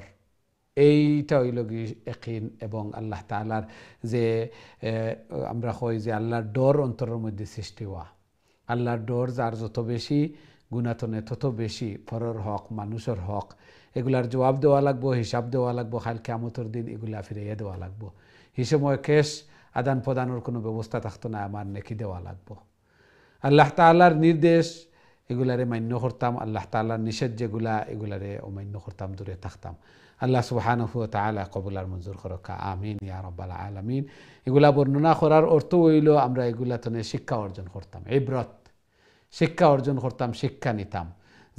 এইটা হইল কি ইয়াকিন এবং আল্লাহ তাআলার যে আমরা কই যে আল্লাহর ডর অন্তরের মধ্যে সৃষ্টি হওয়া। আল্লাহর ডর যার যত বেশি, গুণাতনে তত বেশি পরের হক, মানুষের হক, এগুলার জবাব দেওয়া লাগবো, হিসাব দেওয়া লাগবো। কাল কিয়ামতের দিন এগুলা ফিরাইয়া দেওয়া লাগবো। এই সময় কেশ আদান প্রদানের কোনো ব্যবস্থা থাকতো না, আমার নেকি দেওয়া লাগবো। আল্লাহ তাআলার নির্দেশ এগুলারে মান্য করতাম, আল্লাহ তাআলার নিষেধ যেগুলা এগুলারে অমান্য করতাম, দূরে থাকতাম। আল্লাহ সুবহানাহু ওয়া তাআলা কবুল আর মঞ্জুর করকা, আমিন ইয়া রাব্বাল আলামিন। এগুলা বর্ণনা করার অর্থ হইল আমরা এগুলা তনে শিক্ষা অর্জন করতাম, ইবরত শিক্ষা অর্জন করতাম, শিক্ষা নিতাম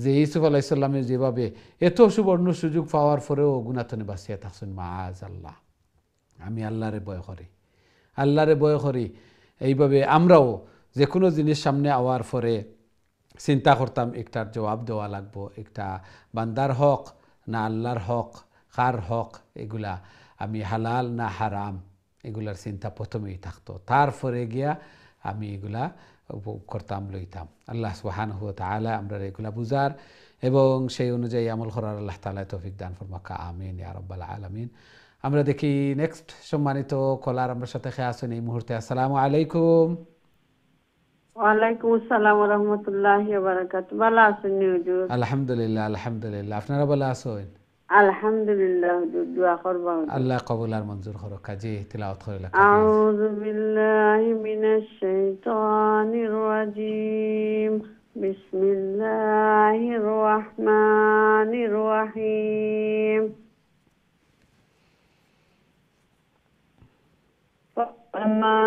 যে ইউসুফ আলাইহিস সালামের যেভাবে এত সুবর্ণ সুযোগ পাওয়ার পরেও গুনাতনে বাঁচিয়া থাকছেন। মাআযাল্লাহ, আমি আল্লাহরে ভয় করি, আল্লাহরে ভয় করি। এইভাবে আমরাও যে কোনো জিনিস সামনে আওয়ার পরে চিন্তা করতাম একটার জবাব দেওয়া লাগবো, একটা বান্দার হক না আল্লাহর হক, কার হক, এগুলা আমি হালাল না হারাম, এগুলার চিন্তা প্রথমেই থাকতো। তারপরে গিয়া আমি এগুলা করতাম, লইতাম। আল্লাহ সুবহানাহু ওয়া তাআলা আমরা এগুলা বুঝার এবং সেই অনুযায়ী আমল করার আল্লাহ তাআলা তৌফিক দান ফরমাকা, আমিন ইয়া রাব্বাল আলামিন। আমরা দেখি নেক্সট সম্মানিত কলার আমার সাথে খেয়ে আসেন এই মুহূর্তে। আসসালামু আলাইকুম। ওয়ালাইকুম আসসালাম ওয়া রাহমাতুল্লাহি ওয়া বারাকাতুহু। ভালো আছেন হুজুর? আলহামদুলিল্লাহ আলহামদুলিল্লাহ, আপনারা ভালো আছেন? আলহামদুলিল্লাহ, দোয়া করব। আল্লাহ কবুল আর মঞ্জুর করুক। জি তিলাওয়াত করিলা। আউযু বিল্লাহি মিনাশ শাইতানির রাজীম। বিসমিল্লাহির রহমানির রহিম। فَلَمَّا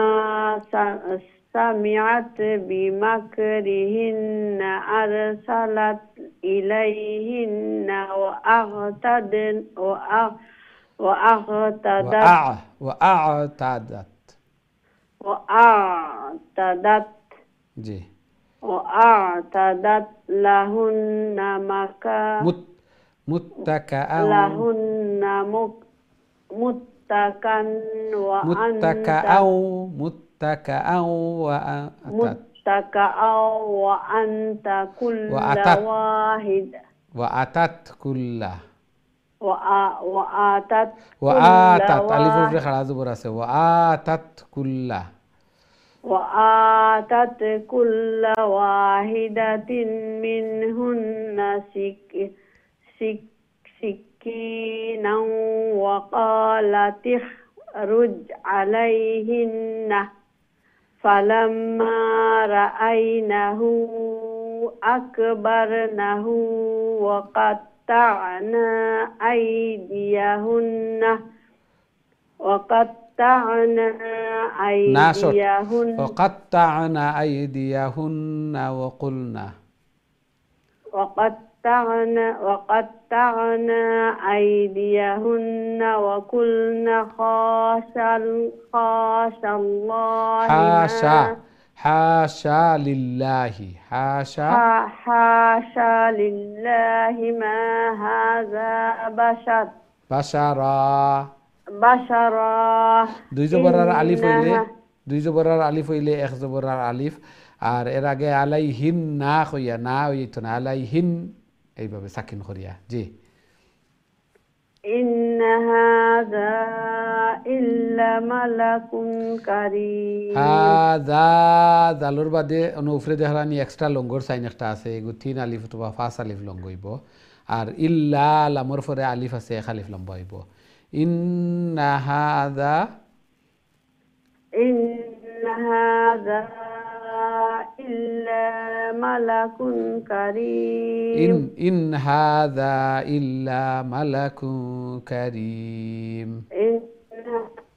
سَمِعَتْ بِمَكْرِهِنَّ أَرْسَلَتْ إِلَيْهِنَّ وَأَعْتَدَتْ لَهُنَّ مُتَّكَأً وَأَنْتَ كُلَّ واحد وَأَتَتْ كُلَّ واحدة منهن سكينا وقالت اخرج عليهن فلما رأينه أكبرنه وقطعنا وقطعنا না শর্ট أيديهن وقطعنا أيديهن وقلنا وقطعنا أيديهن وقلنا خاش الله حاشا حاشا لله حاشا حاشا لله ما هذا بشرا بشرا দুই জবরার আলিফ হইলে এক জবরার আলিফ আর এর আগে আলাইহিন না কইয়া না হইতো না আলাইহিন এইভাবে সাকিন করিয়া জি إن هذا إلا ملك كريم হাদা জালুর বাদে অনুফরে দেহরানি এক্সট্রা লঙ্গর সাইন একটা আছে এগু তিন আলিফ অথবা পাঁচ আলিফ লঙ্গ হইব আর ইল্লা লামর পরে আলিফ আছে এক আলিফ লম্বা হইব ইন্না হাদা إن هذا إلا ملك كريم ইন হাদা ইল্লা মালাকুন কারীম إن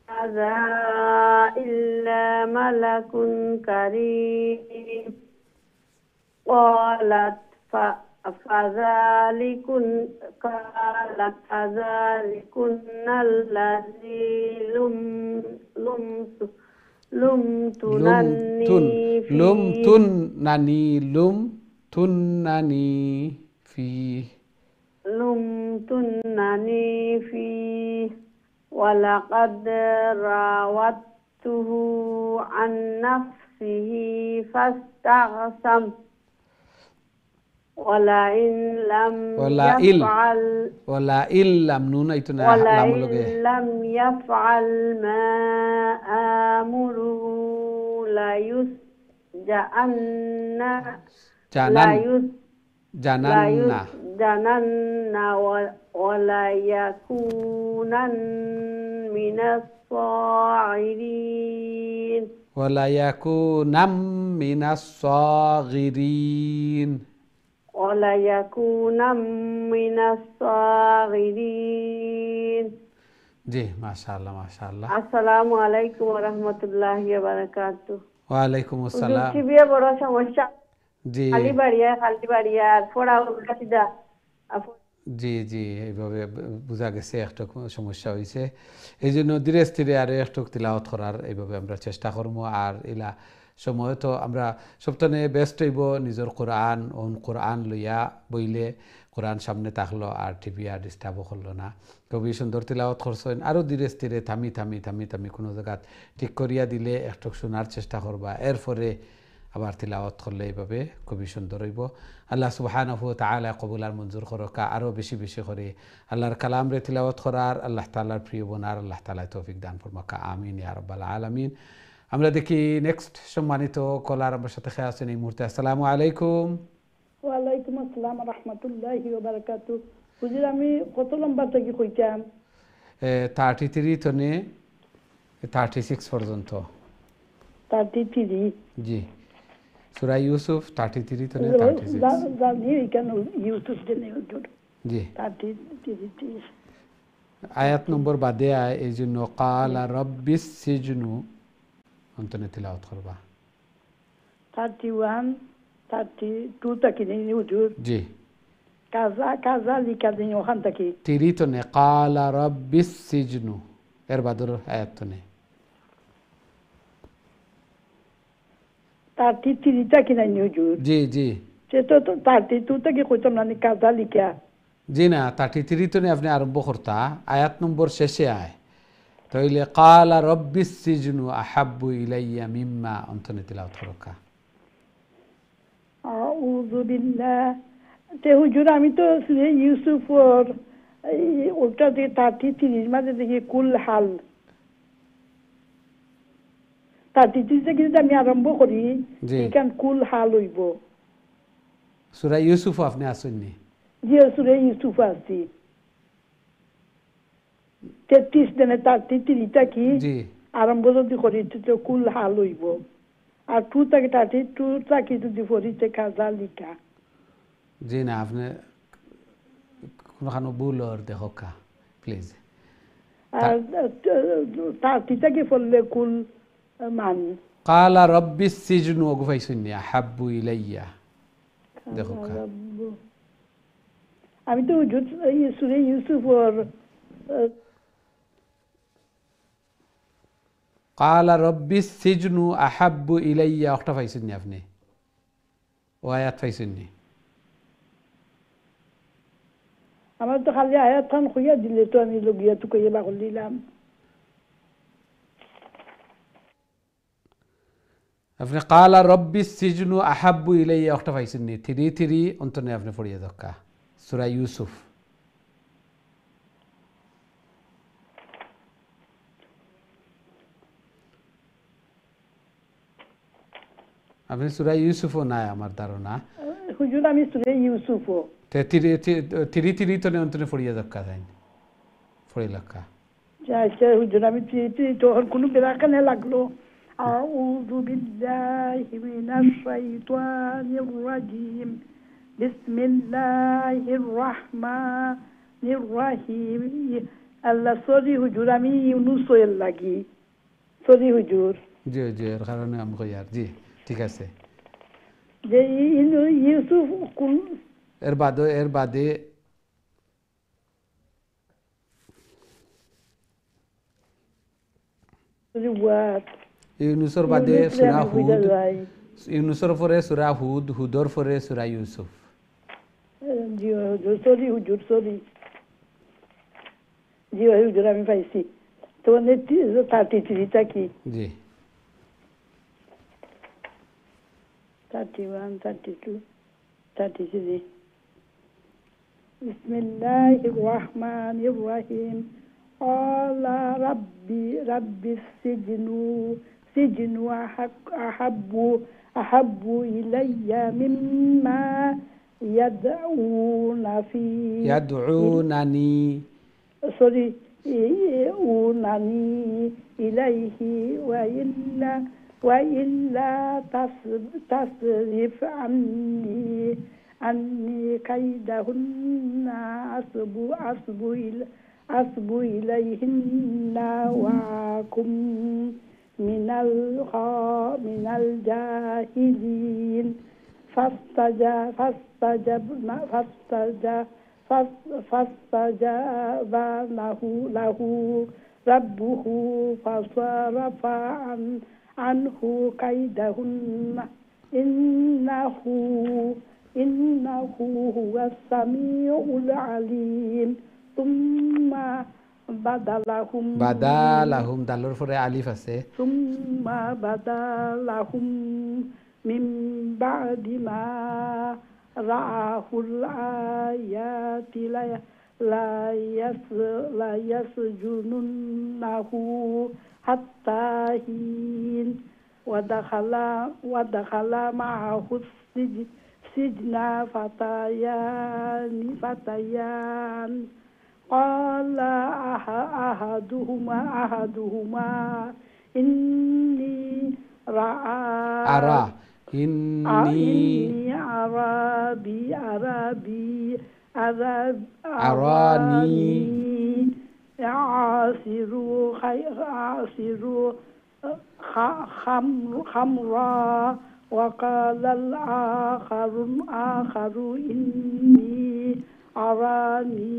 هذا إلا ملك كريم قالت فذلكن الذي لمتنني فيه ولقد راودته عن نفسه فاستعصم ولئن لم يفعل ما آمره ليسجنن وليكونن من الصاغرين وليكونن من الصاغرين জি মাশাআল্লাহ মাশাআল্লাহ আসসালামু আলাইকুম ওয়া রাহমাতুল্লাহি ওয়া বারাকাতুহু ওয়া আলাইকুম আসসালাম বিয়ে বড় সমস্যা জি খালি বাড়িয়া আর ফোড়া উল্টা সিধা জি জি এইভাবে বোঝা গেছে একটা সমস্যা হয়েছে এই জন্য ধীরে স্থিরে আর একটু তিলাওয়াত করার এইভাবে আমরা চেষ্টা করবো আর এলা সময় তো আমরা সপ্তাহে ব্যস্ত হইব নিজের কোরআন লইয়া বইলে কোরআন সামনে থাকলো আর টিভি আর ডিস্টার্বও করলো না খুবই সুন্দর তিলাওয়াত করছেন আরও ধীরে স্থিরে থামি কোনো জায়গাত ঠিক করিয়া দিলে একটু শোনার চেষ্টা করবা এরপরে আবার তিলাওয়াত করলে এইভাবে খুবই সুন্দর হইব আল্লাহ সুবহানাহু ওয়া তাআলা কবুল আর মঞ্জুর করকা আরও বেশি করে আল্লাহর কালাম রে তিলাওয়াত করার আল্লাহ তাআলার প্রিয় বোনার আল্লাহ তাআলা তৌফিক দান ফরমাকা আমিন ইয়া রাব্বাল আলামিন আমরা দেখি নেক্সট সম্মানিত কলার আমার সাথে খেয়ে আছেন এই মুহূর্তে আসসালামু আলাইকুম ওয়ালাইকুম আসসালাম ওয়া রাহমাতুল্লাহি ওয়া বারাকাতুহু হুজুর আমি কত লম্বা থেকে কইতাম 33 তনে 36 পর্যন্ত 33 জি সূরা ইউসুফ 33 তনে 36 জানি কেন ইউসুফ দেনে হুজুর জি 33 আয়াত নম্বর বাদে আয় এই জন্য ক্বালা রাব্বিস সিজনু অন্তনে তিলাওয়াত করবা 31 32 তাকি নেই হুজুর জি কাজা লিখা দেন ওখান থেকে তিরিতনে ক্বালা রাব্বিস সিজনু এর বাদর আয়াত তনে 33 তাকি নাই হুজুর জি জি সে তো 32 তাকি কইতাম না কাজা লিখা জি না 33 তনে আপনি আরম্ভ করতা আয়াত নম্বর শেষে আয় তাইলে ক্বালা রাব্বিস সিজনু আহাব্বু ইলাইয়া মিম্মা অন্তনে তিলাওয়াত করকা আউযু বিল্লাহ তে হুজুর আমি তো ইউসুফর ওটা দিয়ে 33 মাঝে দেখি কুল হাল 33 থেকে যদি আমি আরম্ভ করি এখান কুল হাল হইব সূরা ইউসুফ আপনি আসেননি জি সূরা ইউসুফ আছি 33 দিনে 33 কি আরম্ভ যদি করি তো কুল হাল হইব আর 2 থেকে 32 তাকি যদি পড়িতে কাজা লিখা জি না আপনি কোনখানো ভুল আর দেখা প্লিজ আর তার থেকে পড়লে কুল মান কালা রব্বিস সিজনু ওগুফাইসুন্নি আহাব্বু ইলাইয়া। দেখো আমি তো সূরা ইউসুফের কালা রব্বিস সিজনু আহাব্বু ইলাইয়া ওটা পাইছেননি আপনি? ও আয়াত পাইছেননি? আমার তো খালি আয়াত খান খুঁজা দিলে তো আমি লগিয়া তো কইয়া বাকল দিলাম। আপনি কালা রব্বিস সিজনু আহাব্বু ইলাইয়া ওটা পাইছেননি? থ্রি থ্রি অন্তনে আপনি পড়িয়ে দক্কা সূরা ইউসুফ। আপনি সূরা ইউসুফও নাই আমার ধারণা। হুজুর আমি সূরা ইউসুফও থ্রি থ্রি তনে অন্তনে পড়িয়ে দক্কা যাই পড়ি লক্কা। আচ্ছা হুজুর আমি তোর কোনো বেরাকানে লাগলো। أعوذ بالله من الشيطان الرجيم بسم الله الرحمن الرحيم আল্লাহ সরি হুজুর আমি ইউনুস এর লাগি সরি হুজুর। জি জি এর কারণে আমি কই আর জি ঠিক আছে। যে ইউসুফ কোন এর বাদে ইউনুসের বাদে সূরা হুদ, ইউনুসের পরে সূরা হুদ, হুদর পরে সূরা ইউসুফ। জি হুজুর সরি হুজুর সরি। জি হুজুর আমি পাইছি তো 33টা কি? জি 31 32 33 বিসমিল্লাহির রহমানির রহিম ক্বালা রাব্বিস সিজনু আহাব্বু ইলাইয়া মিম্মা ইয়াদউনানি সরি ইউনানি ইলাইহি ওয়া ইল্লা তাসরিফ আন্নি কাইদাহুন্না আসবু ইলাইহিন্না ওয়া আকুম মিনাল জাহিলিন فاستجاب له ربه فصرف عنه كيدهن إنه هو السميع العليم ثم বাদালাহুম দালর পরে আলিফ আছে। সুম্মা বাদালাহুম মিন বাদি মা রাআহুল আয়াতি লা ইয়াসজুনুন্নাহু হাত্তা হিন ওয়া দাখালা মা'াহু সিজনা ফাতায়ান قال أحدهما إني أراني أعصر خمرا وقال الآخر إني أراني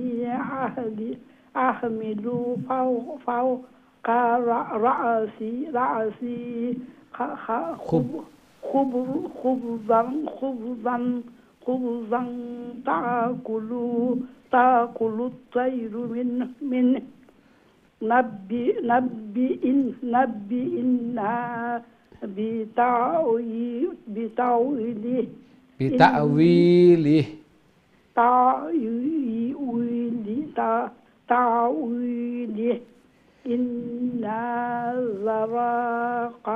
أحمل فوق رأسي خبزا تأكل الطير منه نبئنا بتأويله إنا لراق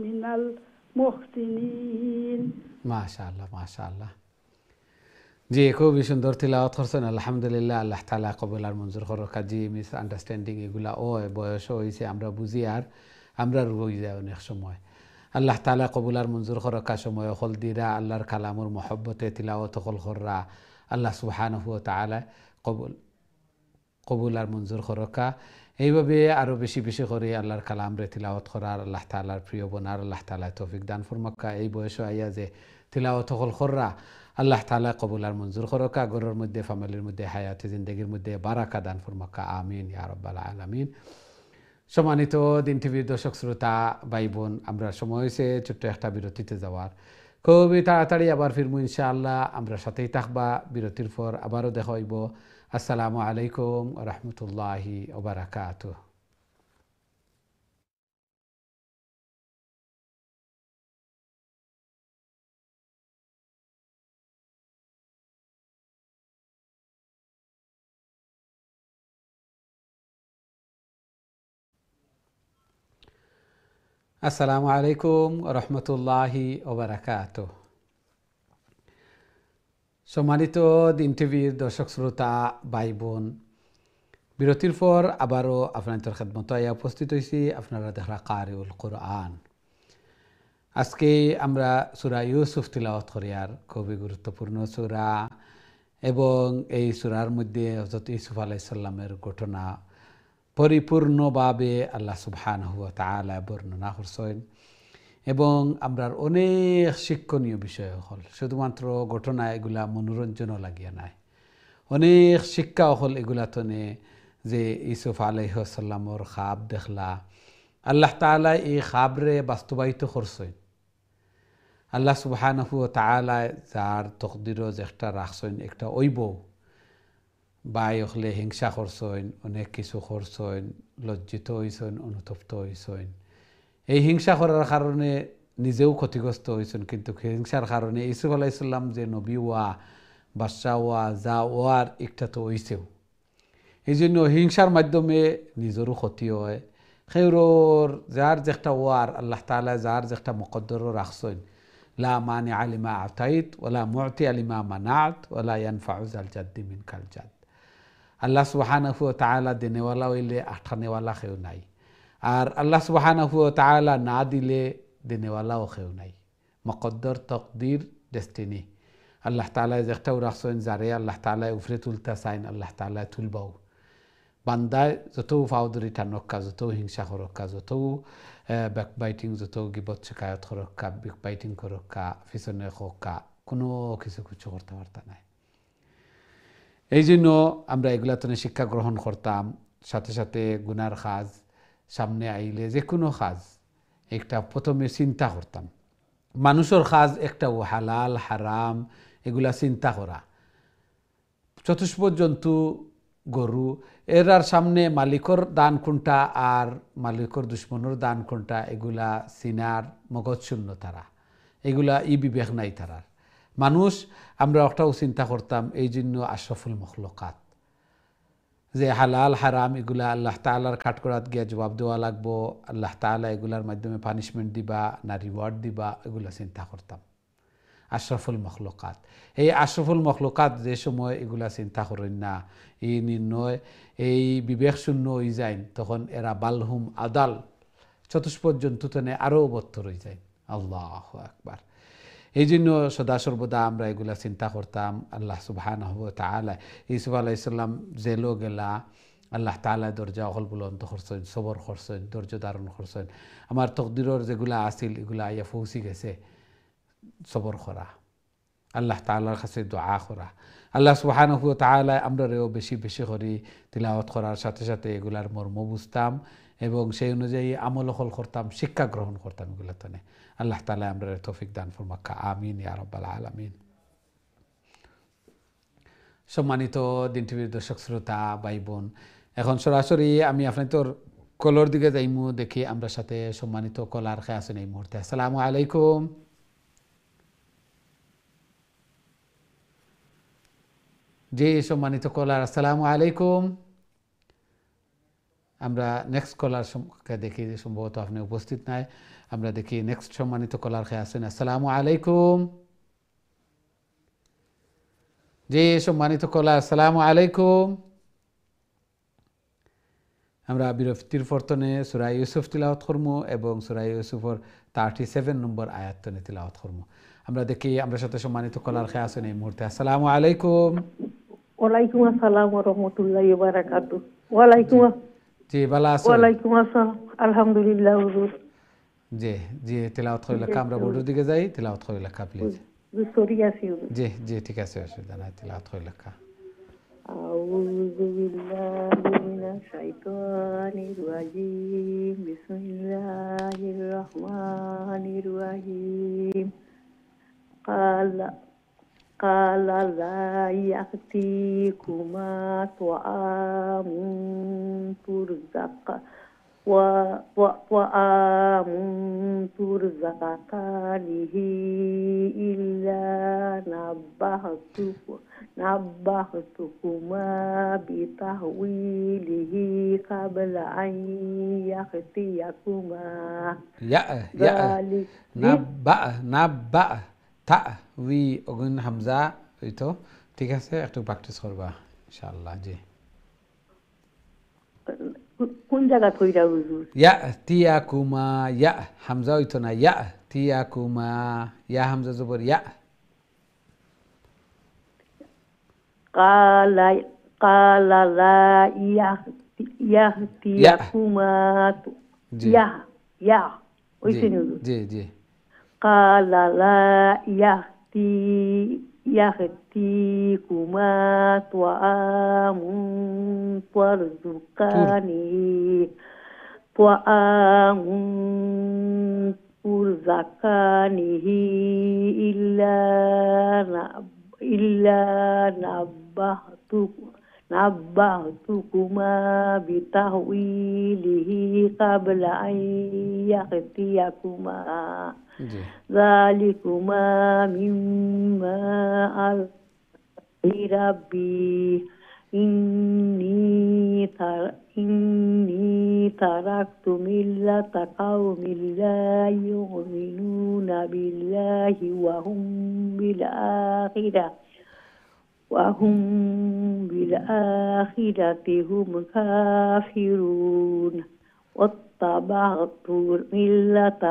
من المحسنين মাশাআল্লাহ মাশাআল্লাহ। জি খুবই সুন্দর তিলাওয়াত করছেন আলহামদুলিল্লাহ। আল্লাহ তাআলা কবুল আর মঞ্জুর করুক। জি মিস আন্ডারস্ট্যান্ডিং এগুলা বয়স হয়েছে আমরা বুঝি আর আমরা রুই যায় অনেক সময়। আল্লাহ তাআলা কবুল আর মঞ্জুর করুক। সময় হল দিরা আল্লাহর কালামুর মহব্বতে তিলাওয়াত হল কররা আল্লাহ সুবহানাহু ওয়া তাআলা কবুল কবুল আর মঞ্জুর করকা। এইভাবে আরও বেশি বেশি করে আল্লাহর কালামরে তিলাওয়াত করার আল্লাহ তাআলার প্রিয় বোনার আল্লাহ তাআলা তৌফিক দান ফরমাক্কা। এই বয়সে আইয়া যে তিলাওয়াত হল কররা আল্লাহ তাআলা কবুল আর মঞ্জুর করকা। ঘরের মধ্যে ফ্যামিলির মধ্যে হায়াতে জিন্দগির মধ্যে বারাকা দান ফরমাক্কা। আমিন ইয়া রাব্বাল আলামিন। সম্মানিত দিন টিভির দর্শক শ্রোতা ভাই বোন, আমরা সময় হয়েছে ছোট্ট একটা বিরতিতে যাওয়ার। খুবই তাড়াতাড়ি আবার ফিরবো ইনশাআল্লাহ। আমরা সাথেই থাকবা। বিরতির পর আবারও দেখা হইব। আসসালামু আলাইকুম ওয়া রাহমাতুল্লাহি ওয়া বারাকাতুহু। আসসালামু আলাইকুম ওয়া রাহমাতুল্লাহি ওয়া বারাকাতুহু। সম্মানিত দিন টিভির দর্শক শ্রোতা ভাই বোন, বিরতির পর আবারও আপনাদের খেদমত আয়া উপস্থিত হয়েছি। আপনারা দেখা কারিউল কোরআন। আজকে আমরা সূরা ইউসুফ তিলাওয়াত করি। আর খুবই গুরুত্বপূর্ণ সূরা, এবং এই সূরার মধ্যে হযরত ইউসুফ আলাইহিস সালামের ঘটনা পরিপূর্ণভাবে আল্লাহ সুবহানাহু ওয়া তাআলা বর্ণনা করছেন, এবং আমরা অনেক শিক্ষণীয় বিষয় হল। শুধুমাত্র ঘটনা এগুলা মনোরঞ্জনও লাগিয়া নাই, অনেক শিক্ষা হল এগুলা তনে। যে ইউসুফ আলাইহিস সালামর খাব দেখলা, আল্লাহ তাআলা এই খাবরে বাস্তবায়িত করছেন। আল্লাহ সুবহানাহু ওয়া তাআলা যার তকদিরও যে একটা রাখছেন, একটা ওইব বাই হলে হিংসা করছেন, অনেক কিছু করছেন, লজ্জিত হয়েছেন, অনুতপ্ত হয়েছেন। এই হিংসা করার কারণে নিজেও ক্ষতিগ্রস্ত হয়েছেন, কিন্তু হিংসার কারণে ইউসুফ আলাইহিস সালাম যে নবী ওয়া বাদশা ওয়া যা ওয়ার একটা তো হইছেও। এই জন্য হিংসার মাধ্যমে নিজেরও ক্ষতি হয়। খেউরর যার যে একটা ওয়ার আল্লাহ তাআলা যার যে একটা মুকদ্দরও রাখছেন, লা মানি আলিমা আতাইত ওয়ালা মুতি আলিমা মানাত ওয়ালা ইয়ানফাউ যাল জাদ্দি মিনকাল জাদ। আল্লাহ সুবহানাহু ওয়া তাআলা দেনেওয়ালা হইলে আঠানেওয়ালা কেউ নাই, আর আল্লাহ সুবহানাহু ওয়া তাআলা না দিলে দেনেওয়ালাও কেউ নাই। মুকদ্দর, তকদির, ডেস্টিনি আল্লাহ তাআলা যে একটাও রাখছেন, যারে আল্লাহ তাআলা উপরে তুলতে চাইন আল্লাহ তাআলা তুলবাও। বান্দায় যত ফাউদরি টানক্কা, যত হিংসা করক্কা, যত ব্যাকবাইটিং, যত গিবত শিকায়ত করক্কা, ব্যাকবাইটিং করক্কা, পিছনে হক্কা, কোনো কিছু করতে পারতা নাই। এই জন্য আমরা এগুলা তো শিক্ষা গ্রহণ করতাম। সাথে সাথে গুনার কাজ সামনে আইলে যে কোনো কাজ একটা প্রথমে চিন্তা করতাম। মানুষের কাজ একটা হালাল হারাম এগুলা চিন্তা করা। চতুষ্পদ জন্তু, গরু, এরার সামনে মালিকর দান কোনটা আর মালিকর দুশ্মনের দান কোনটা, এগুলা চিনার মগজ শূন্য তারা, এগুলা বিবেক নাই তারার। মানুষ আমরা একটাও চিন্তা করতাম। এই জন্য আশরাফুল মখলুকাত যে হালাল হারাম এগুলা আল্লাহ তাআলার কাঠগড়াত গিয়া জবাব দেওয়া লাগবো, আল্লাহ তাআলা এগুলার মাধ্যমে পানিশমেন্ট দিবা না রিওয়ার্ড দিবা, এগুলা চিন্তা করতাম। আশরাফুল মখলুকাত, এই আশরাফুল মখলুকাত যে সময় এগুলা চিন্তা করেন না, এই নির্ণয় এই বিবেক শূন্য হয়ে যায়, তখন এরা বালহুম আদাল, চতুষ্পদ জন্তু তনে আরও বত্তর হয়ে যায়। আল্লাহু আকবার। এই জন্য সদা সর্বদা আমরা এগুলা চিন্তা করতাম। আল্লাহ সুবহানাহু ওয়া তাআলা ইউসুফ আলাইহিস সালাম জেলও গেলা, আল্লাহ তাআলা দরজা অকল বুলন্দ করছেন, সবর করছেন, ধৈর্য ধারণ করছেন। আমার তকদিরের যেগুলা আসিল এগুলা আইয়া পৌঁছি গেছে, সবর করা, আল্লাহ তাআলার কাছে দোয়া করা। আল্লাহ সুবহানাহু ওয়া তাআলা আমরাও বেশি বেশি করে তিলাওয়াত করার সাথে সাথে এগুলার মর্ম বুঝতাম, এবং সেই অনুযায়ী আমল হল করতাম, শিক্ষা গ্রহণ করতাম এগুলো তনে। আল্লাহ তাআলা আমরা তৌফিক দান ফরমাক্কা। আমিন ইয়া রাব্বাল আলামিন। সম্মানিত দিন টিভির দর্শক শ্রোতা ভাই বোন, এখন সরাসরি আমি আপনাদের কলর দিকে যাইমু, দেখি আমরা সাথে সম্মানিত কলার খেয়ে আছেন এই মুহূর্তে। আসসালামু আলাইকুম। জি সম্মানিত কলার, আসসালামু আলাইকুম। আমরা নেক্সট কলারকে দেখি, সম্ভবত আপনি উপস্থিত নাই। আমরা দেখি নেক্সট সম্মানিত কলার খেয়ে আছেন। আসসালামু আলাইকুম। জি সম্মানিত কলার, আসসালামু আলাইকুম। আমরা বিরতির পরতনে সূরা ইউসুফ তিলাওয়াত করবো, এবং সূরা ইউসুফের 37 নম্বর আয়াত তনে তিলাওয়াত করবো। আমরা দেখি আমরা সাথে সম্মানিত কলার খেয়ে আছেন এই মুহূর্তে। আসসালামু আলাইকুম। ওয়ালাইকুম আসসালাম ওয়া রাহমাতুল্লাহি ওয়া বারাকাতুহু। ওয়ালাইকুম জি বালা আছো? ওয়ালাইকুম আসসালাম, আলহামদুলিল্লাহ হুজুর। জি জি তেলাওয়াত হইল কা আমরা বোর্ডের দিকে যাই, তেলাওয়াত হইল কা প্লিজ। সরি আছি হুজুর। জি জি ঠিক আছে, অসুবিধা নাই, তেলাওয়াত হইল কা। আউযু বিল্লাহি মিনাশ শাইতানির রাজিম। বিসমিল্লাহির রহমানির রহিম। قال قال لا يأتيكما طعام طعام ترزقانه إلا نبهتكما بتحويله قبل أن يأتيكما ذلك নাব্বা তা উই অগুন হামজা হইতো, ঠিক আছে, একটু প্র্যাকটিস করবা ইনশাআল্লাহ। জি কোন জায়গা থইরা হুজুর? ইয়া তিয়াকুমা, ইয়া হামজা হইতো না, ইয়া তিয়াকুমা, ইয়া হামজা জবর ইয়া। কালা লা ইয়াহতিয়াকুমা, ইয়া ওইছে নি হুজুর? জি জি কালা লা ইয়াহতিকুমা তুআমুন তুরজাকানিহি ইল্লা নাব্বাহতুকুমা বিতাহউইলিহি ক্বাবলা আন ইয়াতিয়াকুমা যালিকুমা মিম্মা আলহি রাব্বি ইন্নী তারাকতু মিল্লাতা কাওমিন লা ইউমিনুনা বিল্লাহি ওয়া হুম বিল আখিরাতি হুম কাফিরুন। واتبعت ملة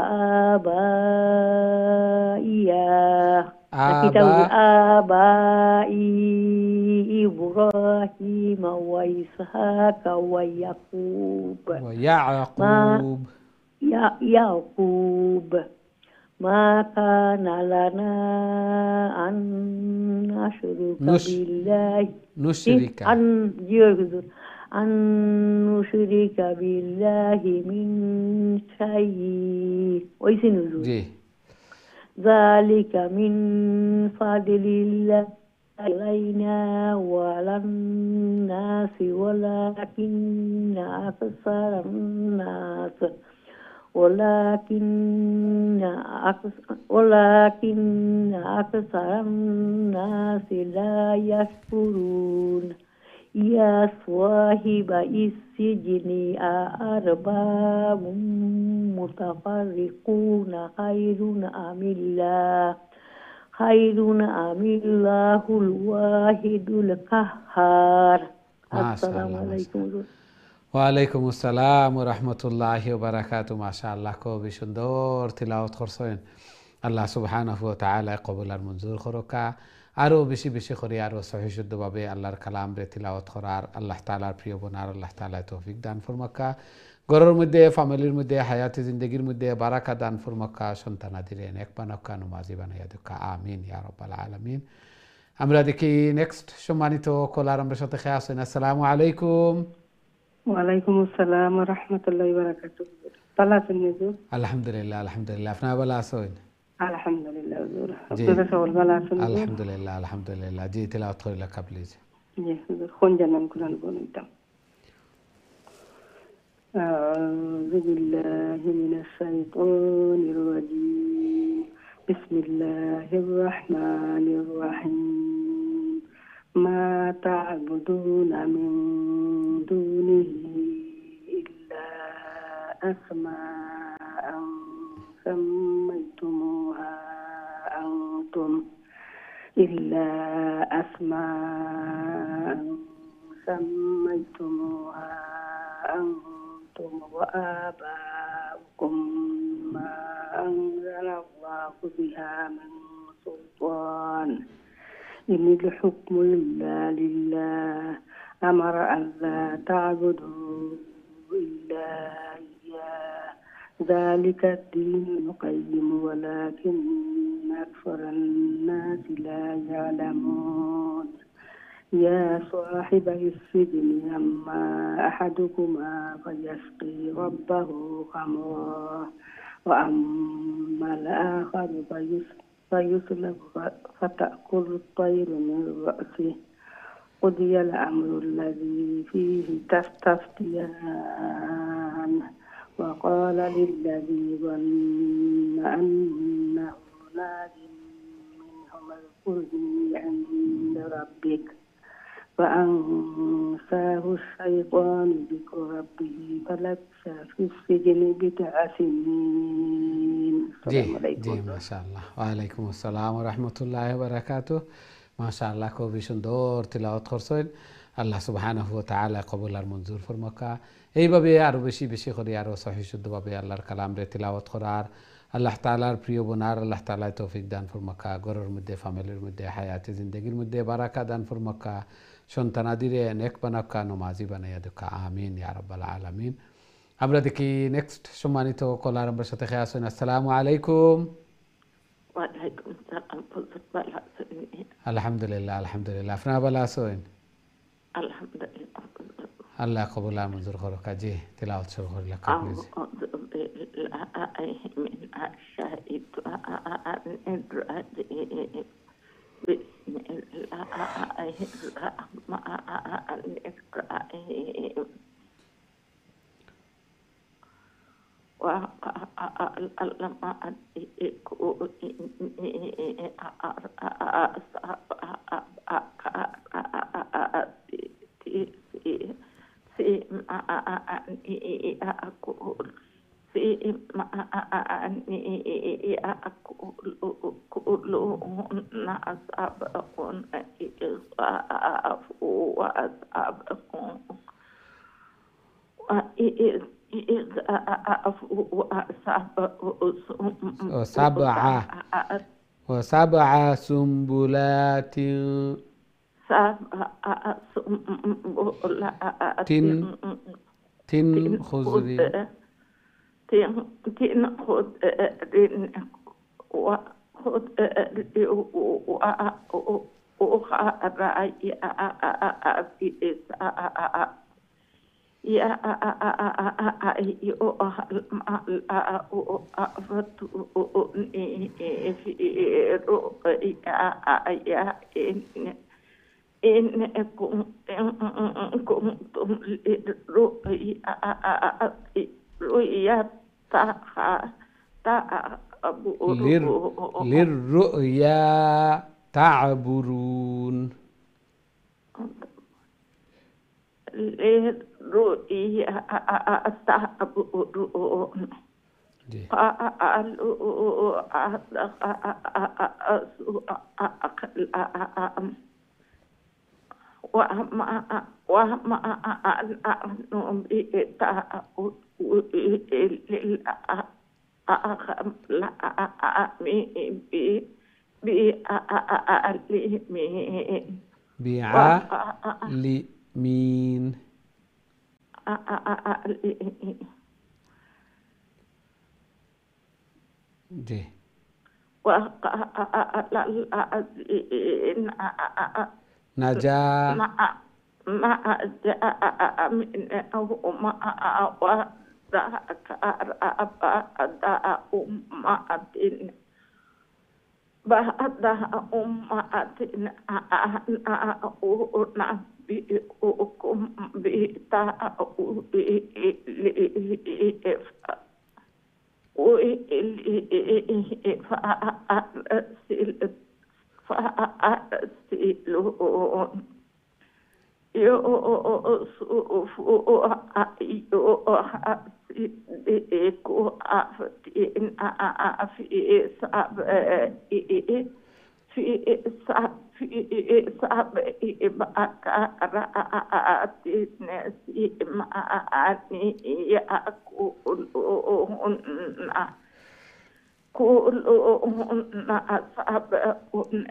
آبائي إبراهيم وإسحاق ويعقوب ما كان لنا أن نشرك بالله من شيء ذلك من فضل الله علينا وعلى الناس ولكن أكثر الناس لا يشكرون. يا صاحب السجن أأرباب متفرقون خير أم الله الواحد القهار. السلام عليكم। ওয়ালাইকুম আসসালাম ওয়া রাহমাতুল্লাহি ওয়া বারাকাতুহু। মাশাআল্লাহ, খুবই সুন্দর তিলাওয়াত করছেন। আল্লাহ সুবহানাহু ওয়া তাআলা কবুল আর মঞ্জুর করুকা। আরও বেশি বেশি করে আরও সহি শুদ্ধভাবে আল্লাহর কালাম রে তিলাওয়াত করার আল্লাহ তাআলার প্রিয় বোনার আল্লাহ তাআলা তৌফিক দান ফরমাক্কা। ঘরের মধ্যে, ফ্যামিলির মধ্যে, হায়াতি জিন্দগির মধ্যে বারাকা দান ফরমাক্কা। সন্তানাদিরে নেক বানাক্কা, নমাজি বানাইয়া দুক্কা, আমিন ইয়া রাব্বাল আলামিন। আমরা দেখি নেক্সট সম্মানিত কলার আমরা সাথে খেয়ে আসেন। আসসালামু আলাইকুম। ওয়ালাইকুম আসসালাম ওয়া রাহমাতুল্লাহি ওয়া বারাকাতুহু। ভালো আছেন হুজুর? আলহামদুলিল্লাহ আলহামদুলিল্লাহ, আপনারা ভালো আছেন? আলহামদুলিল্লাহ হুজুর, আপনারা সবাই ভালো আছেন? আলহামদুলিল্লাহ আলহামদুলিল্লাহ। জি তেলাওয়াত করিলা কা প্লিজ। জি হুজুর, কোন জানান কুরআন বলতাম। আউযু বিল্লাহি মিনাশ শাইতানির রাজীম। বিসমিল্লাহির রাহমানির রাহিম। মা তা'বুদুনা মিন দুনিহি ইল্লা আসমাআন সাম্মাইতুমুহা আনতুম ওয়া আবাউকুম মা আনজালাল্লাহু বিহা মিন সুলতান إن الحكم إلا لله أمر أن لا تعبدوا إلا إياه ذلك الدين القيم ولكن أكثر الناس لا يعلمون يا صاحبي السجن أما أحدكما فيسقي ربه خمرا وأما الآخر فيسلب فتأكل الطير من رأسه قضي الأمر الذي فيه تستفتيان وقال للذي ظن أنه ناج منهما اذكرني عند ربك فأنساه الشيطان ذكر ربه فلبث في السجن بضع سنين. السلام عليكم. ما شاء الله وعليكم السلام ورحمة الله وبركاته. মাশাআল্লাহ খুবই সুন্দর তিলাওয়াত করছেন। আল্লাহ সুবহানাহু ওয়া তাআলা কবুল আর মঞ্জুর ফরমাকা। এইভাবে আরো বেশি বেশি করে আরো সহিহ শুদ্ধভাবে আল্লাহর কালাম রে তিলাওয়াত করার আল্লাহ তাআলার প্রিয় বনার আল্লাহ তাআলা তৌফিক দান ফরমাকা। ঘরের মধ্যে ফ্যামিলির মধ্যে হায়াতে জিন্দেগির মধ্যে বারাকা দান ফরমাকা। সন্তানাদিরে নেক বানাকা নমাজি বানাইয়া দেখা আমিন ইয়া রাব্বাল আলামিন। আমরা দেখি নেক্সট সম্মানিত কলার আমার সাথে খেয়ে আসেন। আসসালামু আলাইকুম। ওয়ালাইকুম সালাম। আলহামদুলিল্লাহ আলহামদুলিল্লাহ। আপনারা ভালো আছেন? আলহামদুলিল্লাহ। আল্লাহ কবুল আর মঞ্জুর করুক। জি তিলাওয়াত শুরু করলে প্লিজ। وسبع سنبلات خضر للرؤيا تعبرون بعلمين جي نجا ما جاء منه ما وذاك أبدا أمة بعد أمة أنبئكم بتأويله فأرسلون يوسف أيها أفتنا في سبع بقرات سمان يأكلهن كلهن أصابهن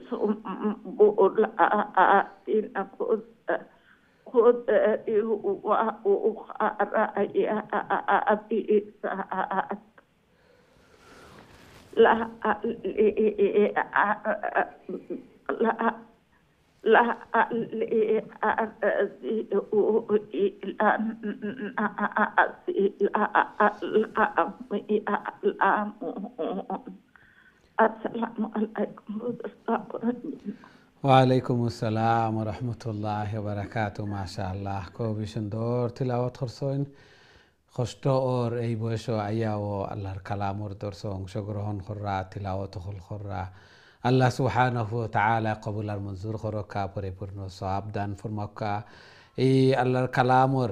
سنبلات خذ وأخرى يابسات لا لا السلام عليكم. ওয়ালাইকুম আসসালাম রহমতুল্লাহ বারাকাতু। মাশাআল্লাহ, খুবই সুন্দর তিলাওয়াত করছেন। কষ্ট ওর এই বয়স আইয়া ও আল্লাহর কালামর দর্শ অংশগ্রহণ কররা, তিলাওয়াত হল কররা। আল্লাহ সুবহানাহু ওয়া তাআলা কবুল আর মঞ্জুর করকা, পরিপূর্ণ সওয়াব দান ফরমাক্কা। এই আল্লাহর কালামর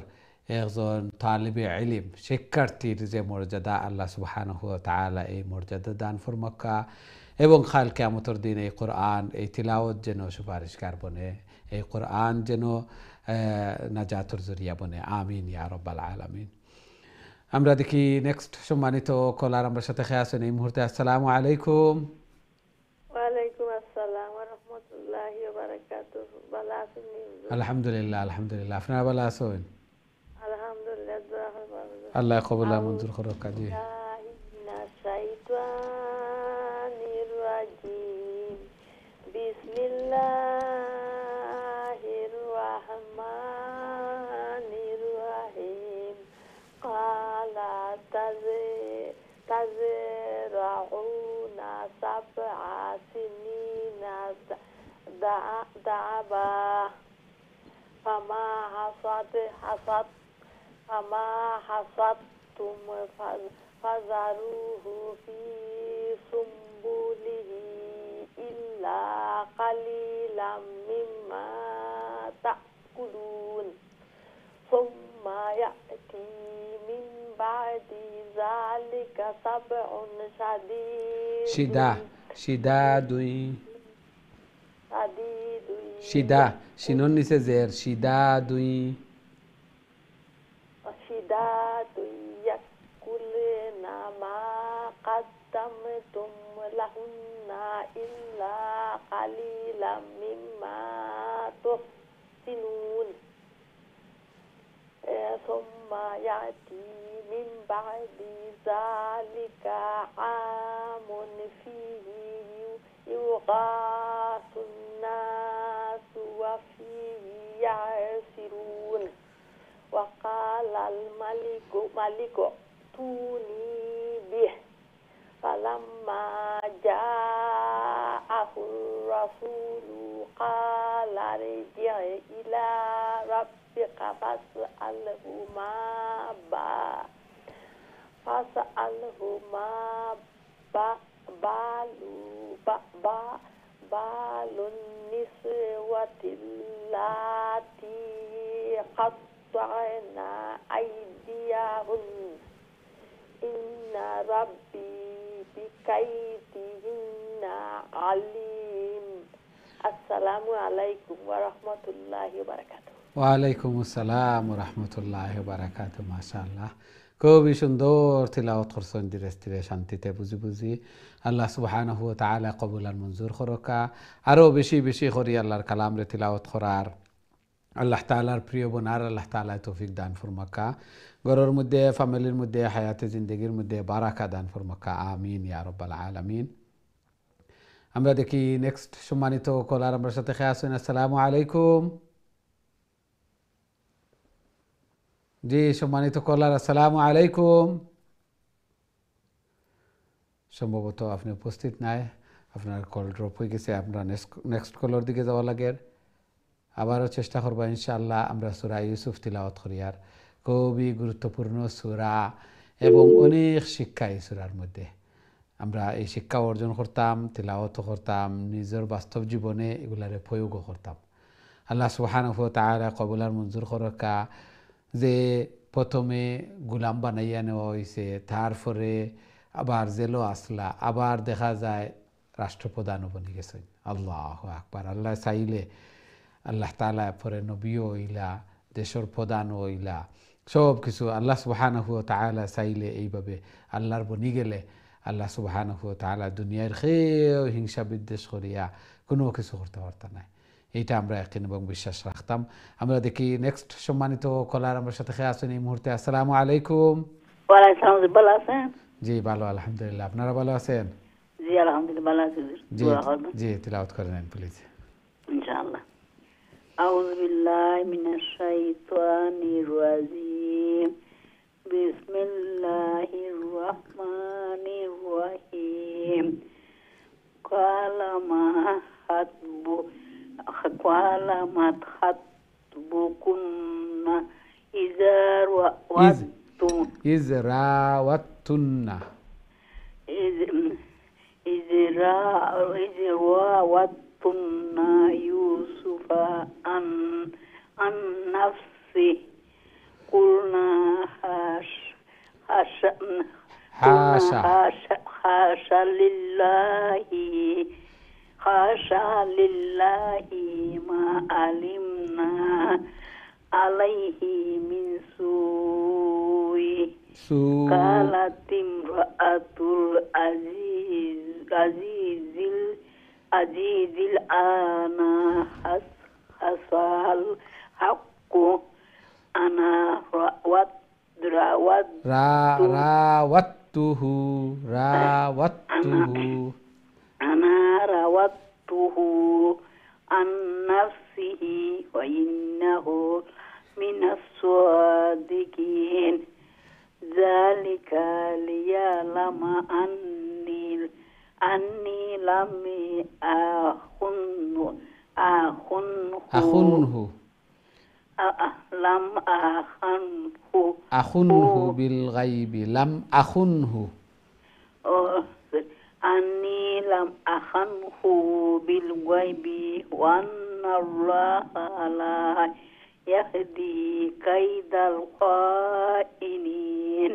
একজন তালিবে ইলম শিক্ষার্থীর যে মর্যাদা, আল্লাহ সুবহানাহু ওয়া তাআলা এই মর্যাদা দান ফরমাক্কা। এবং কাল কিয়ামতের দিন এই কোরআন, এই তিলাওয়াত যেন সুপারিশকার বনে, এই কোরআন যেন নাজাতের জরিয়া বনে। আমিন ইয়া রাব্বাল আলামিন। আমরা দেখি নেক্সট সম্মানিত কলার আমার সাথে খেয়ে আছেন এই মুহূর্তে। আসসালামু আলাইকুম। ওয়ালাইকুম আসসালাম ওয়া রাহমাতুল্লাহি ওয়া বারাকাতুহু। ভালো আছেন? আলহামদুলিল্লাহ, আলহামদুলিল্লাহ। আপনারা ভালো আছেন? আলহামদুলিল্লাহ, দোয়া করবেন। আল্লাহ কবুল আর মঞ্জুর করুক। কাজী বিসমিল্লাহির রাহমানির রাহিম। ক্বালা তাযরাউনা সাবআ সিনিনা দা'বা ফামা হাসাদতুম ফাজারুহু ফি সুম্বুলিহি ইল্লা কালিলাম মিম্মা তাকুলুন সুম্মা ইয়াতি মিন বাদি যালিকা সাবউন শিদা শিনোর নিচে জের শিদাদুই ইয়াকুলনা মা কাদ্দামতুম লাহুন্না ইল্লা কালিলাম মিম্মা তুহসিনুন সুম্মা ইয়াতি মিন বাদি যালিকা আমুন ফিহি ইউগাসুন নাসু ওয়া ফিহি ইয়াসিরুন। وقال الملك ائتوني به فلما جاءه الرسول قال ارجع إلى ربك فاسأله ما بال النسوة اللاتي قطعنا أيديهن إن ربي بكيدهن عليم। আসসালামু আলাইকুম ওয়া রাহমাতুল্লাহি ওয়া বারাকাতুহু। ওয়ালাইকুম আসসালাম ওয়া রাহমাতুল্লাহি ওয়া বারাকাতুহু। মাশাআল্লাহ, খুবই সুন্দর তিলাওয়াত করছেন, ধীরে ধীরে শান্তিতে বুঝি বুঝি। আল্লাহ সুবহানাহু ওয়া তাআলা কবুল আর মঞ্জুর করকা। আরো বেশি বেশি করি আল্লাহর কালাম রে তিলাওয়াত করার। আল্লাহ তাআলার প্রিয় বোনার আল্লাহ তাআলা তৌফিক দান ফরমাকা। ঘরের মধ্যে, ফ্যামিলির মধ্যে, হায়াতে জিন্দেগির মধ্যে বারাকা দান ফরমাকা। আমিন ইয়া রাব্বাল আলামিন। আমরা দেখি নেক্সট সম্মানিত কলার আমার সাথে খেয়ে আসেন। আসসালামু আলাইকুম। জি সম্মানিত কলার, আসসালামু আলাইকুম। সম্ভবত আপনি উপস্থিত নাই, আপনার কল ড্রপ হয়ে গেছে। আমরা নেক্সট কলার দিকে যাওয়া লাগে। আবারও চেষ্টা করবো ইনশাআল্লাহ। আমরা সূরা ইউসুফ তিলাওয়াত করি, আর খুবই গুরুত্বপূর্ণ সূরা এবং অনেক শিক্ষা এই সূরার মধ্যে। আমরা এই শিক্ষা অর্জন করতাম, তিলাওয়াত করতাম, নিজের বাস্তব জীবনে এগুলারে প্রয়োগও করতাম। আল্লাহ সুবহানাহু ওয়া তাআলা কবুল আর মঞ্জুর করকা। যে প্রথমে গোলাম বানাইয়া নেওয়া হয়েছে, তারপরে আবার জেলও আসলা, আবার দেখা যায় রাষ্ট্রপ্রধানও বনে গেছেন। আল্লাহু আকবার। আল্লাহ চাইলে আল্লাহ তাআলা পরে নবীও হইলা, দেশের প্রধানও হইলা, সব কিছু আল্লাহ সুবহানাহু ওয়া তাআলা চাইলে এইভাবে আল্লাহর বনি গেলে আল্লাহ সুবহানাহু ওয়া তাআলা দুনিয়ার খেয়েও হিংসা বিদ্বেষ করিয়া কোনো কিছু করতে পারত না। এইটা আমরা একদিন এবং বিশ্বাস রাখতাম। আমরা দেখি নেক্সট সম্মানিত কলার আমার সাথে খেয়ে আছেন এই মুহূর্তে। আসসালামু আলাইকুম। ওয়ালাইকুম আসসালাম, ভালো আছেন? জি ভালো, আলহামদুলিল্লাহ। আপনারা ভালো আছেন? জি আলহামদুলিল্লাহ ভালো আছি। জি জি, তিলাওয়াত করে নেন প্লিজ। ইনশাআল্লাহ। আউযু বিল্লাহি মিনাশ শাইতানির রাজিম। বিসমিল্লাহির রহমানির রহিম। কালামাত হাতবুকুন্না ইজরাওয়াতুন্না ইউসুফা আন নাফসি কুলনা হাশা লিল্লাহি মা আলিমনা আলাইহি মিন সুই কালাতিমরাতুল আজিজিল আনা হাসাল হাক্কু আনা রাওয়াতুহু আনা রাওয়াতুহু আন নাফসিহি ওয়া ইন্নাহু মিনাস সাদিকিন যালিকা লিয়ালামা আন্নি লাম আখুনহু বিল গায়বি লাম আখুনহু আন্নি লাম আখানহু বিল গায়বি ওয়া আন্নাল্লাহা লা ইয়াহদি কাইদাল খাইনিন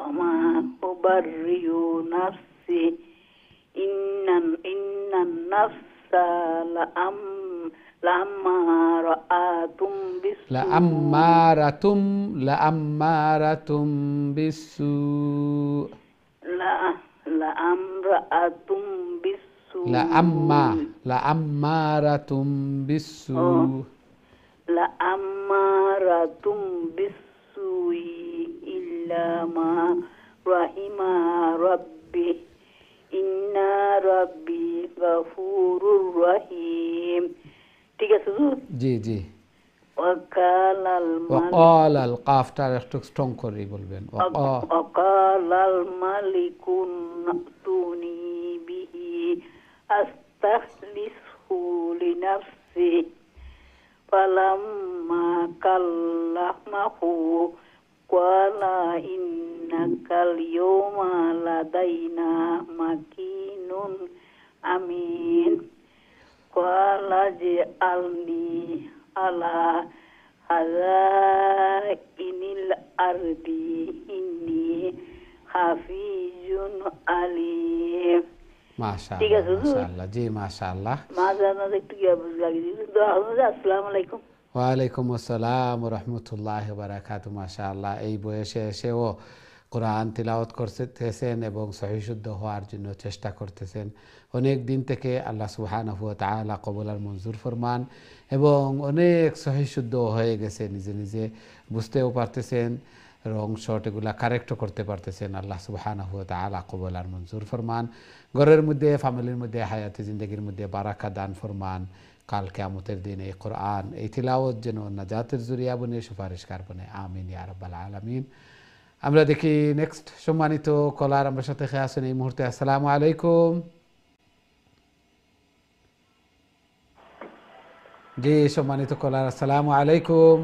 আমা উবাররিউ নাফসি ইন্নান নাফসা লাআম্মারাতুম বিসসু ইল্লা মা রাহিমা রাব্বি ইন্না রাব্বি গফুরুর রহিম। ঠিক আছে জি জি। ওয়াকালাল কাফটা একটু স্ট্রং করে বলবেন। ওয়াকালাল মালিকুন তুনি বিহি আস্তাখলিসহু লিনাফসি ফালাম্মা কাল্লামাহু ক্বালা ইন্নাকাল ইয়াওমা লাদাইনা মাকিনুন আমিন। ক্বালা জাআলনি আলা হাযাইনিল আরদি ইন্নী হাফিজুন আলিম। মাশাআল্লাহ জি মাশাআল্লাহ। আসসালামু আলাইকুম। ওয়ালাইকুম আসসালাম ওয়া রাহমাতুল্লাহি ওয়া বারাকাতুহু। মাশাআল্লাহ, এই বয়সে এসেও কোরআন তিলাওয়াত করতেছেন এবং সহিহ শুদ্ধ হওয়ার জন্য চেষ্টা করতেছেন। অনেক দিন থেকে আল্লাহ সুবহানাহু ওয়া তাআলা কবুল আর মঞ্জুর ফরমান এবং অনেক সহিহ শুদ্ধ হয়ে গেছে, নিজে নিজে বুঝতেও পারতেছেন, রং শর্ট এগুলা কারেক্টও করতে পারতেছেন। আল্লাহ সুবহানাহু ওয়া তাআলা কবুল আর মঞ্জুর ফরমান, ঘরের মধ্যে ফ্যামিলির মধ্যে হায়াতে জিন্দেগির মধ্যে বারাকা দান ফরমান। কাল কিয়ামতের দিন এই কোরআন এই তিলাওয়াত যেন নাজাতের জরিয়া বনে, সুপারিশকার বনে। আমিন ইয়া রাব্বাল আলামিন। আমরা দেখি নেক্সট সম্মানিত কলার আমার সাথে খেয়ে আছেন এই মুহূর্তে। আসসালামু আলাইকুম। জি সম্মানিত কলার, আসসালামু আলাইকুম।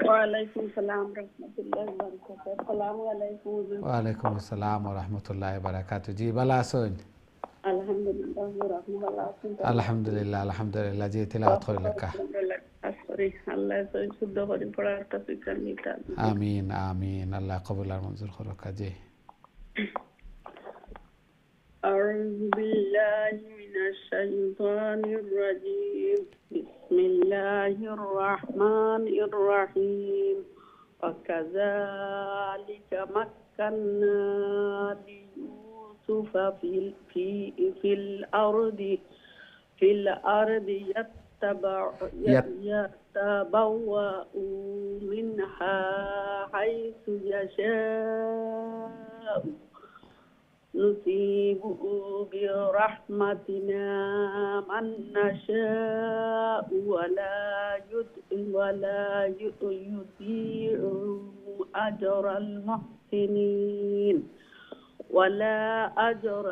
ওয়ালাইকুম সালাম রাহমাতুল্লাহি ওয়া বারাকাতুহু। আসসালামু আলাইকুম। ওয়ালাইকুম আসসালাম ওয়া রাহমাতুল্লাহি ওয়া বারাকাতুহু। জি ভালো আছেন? আলহামদুলিল্লাহ ভালো আছেন? আলহামদুলিল্লাহ আলহামদুলিল্লাহ। জি তিলাওয়াত করে লেখা। আল্লাহ শুদ্ধ করে পড়ার তৌফিক দান করুন। আমিন আমিন। আল্লাহ কবুল আর মঞ্জুর করুক। জি أعوذ بالله من الشيطان الرجيم بسم الله الرحمن الرحيم وكذلك مكنا ليوسف في الأرض يتبوأ منها حيث يشاء نصيب برحمتنا من نشاء ولا يضيع أجر المحسنين ولا أجر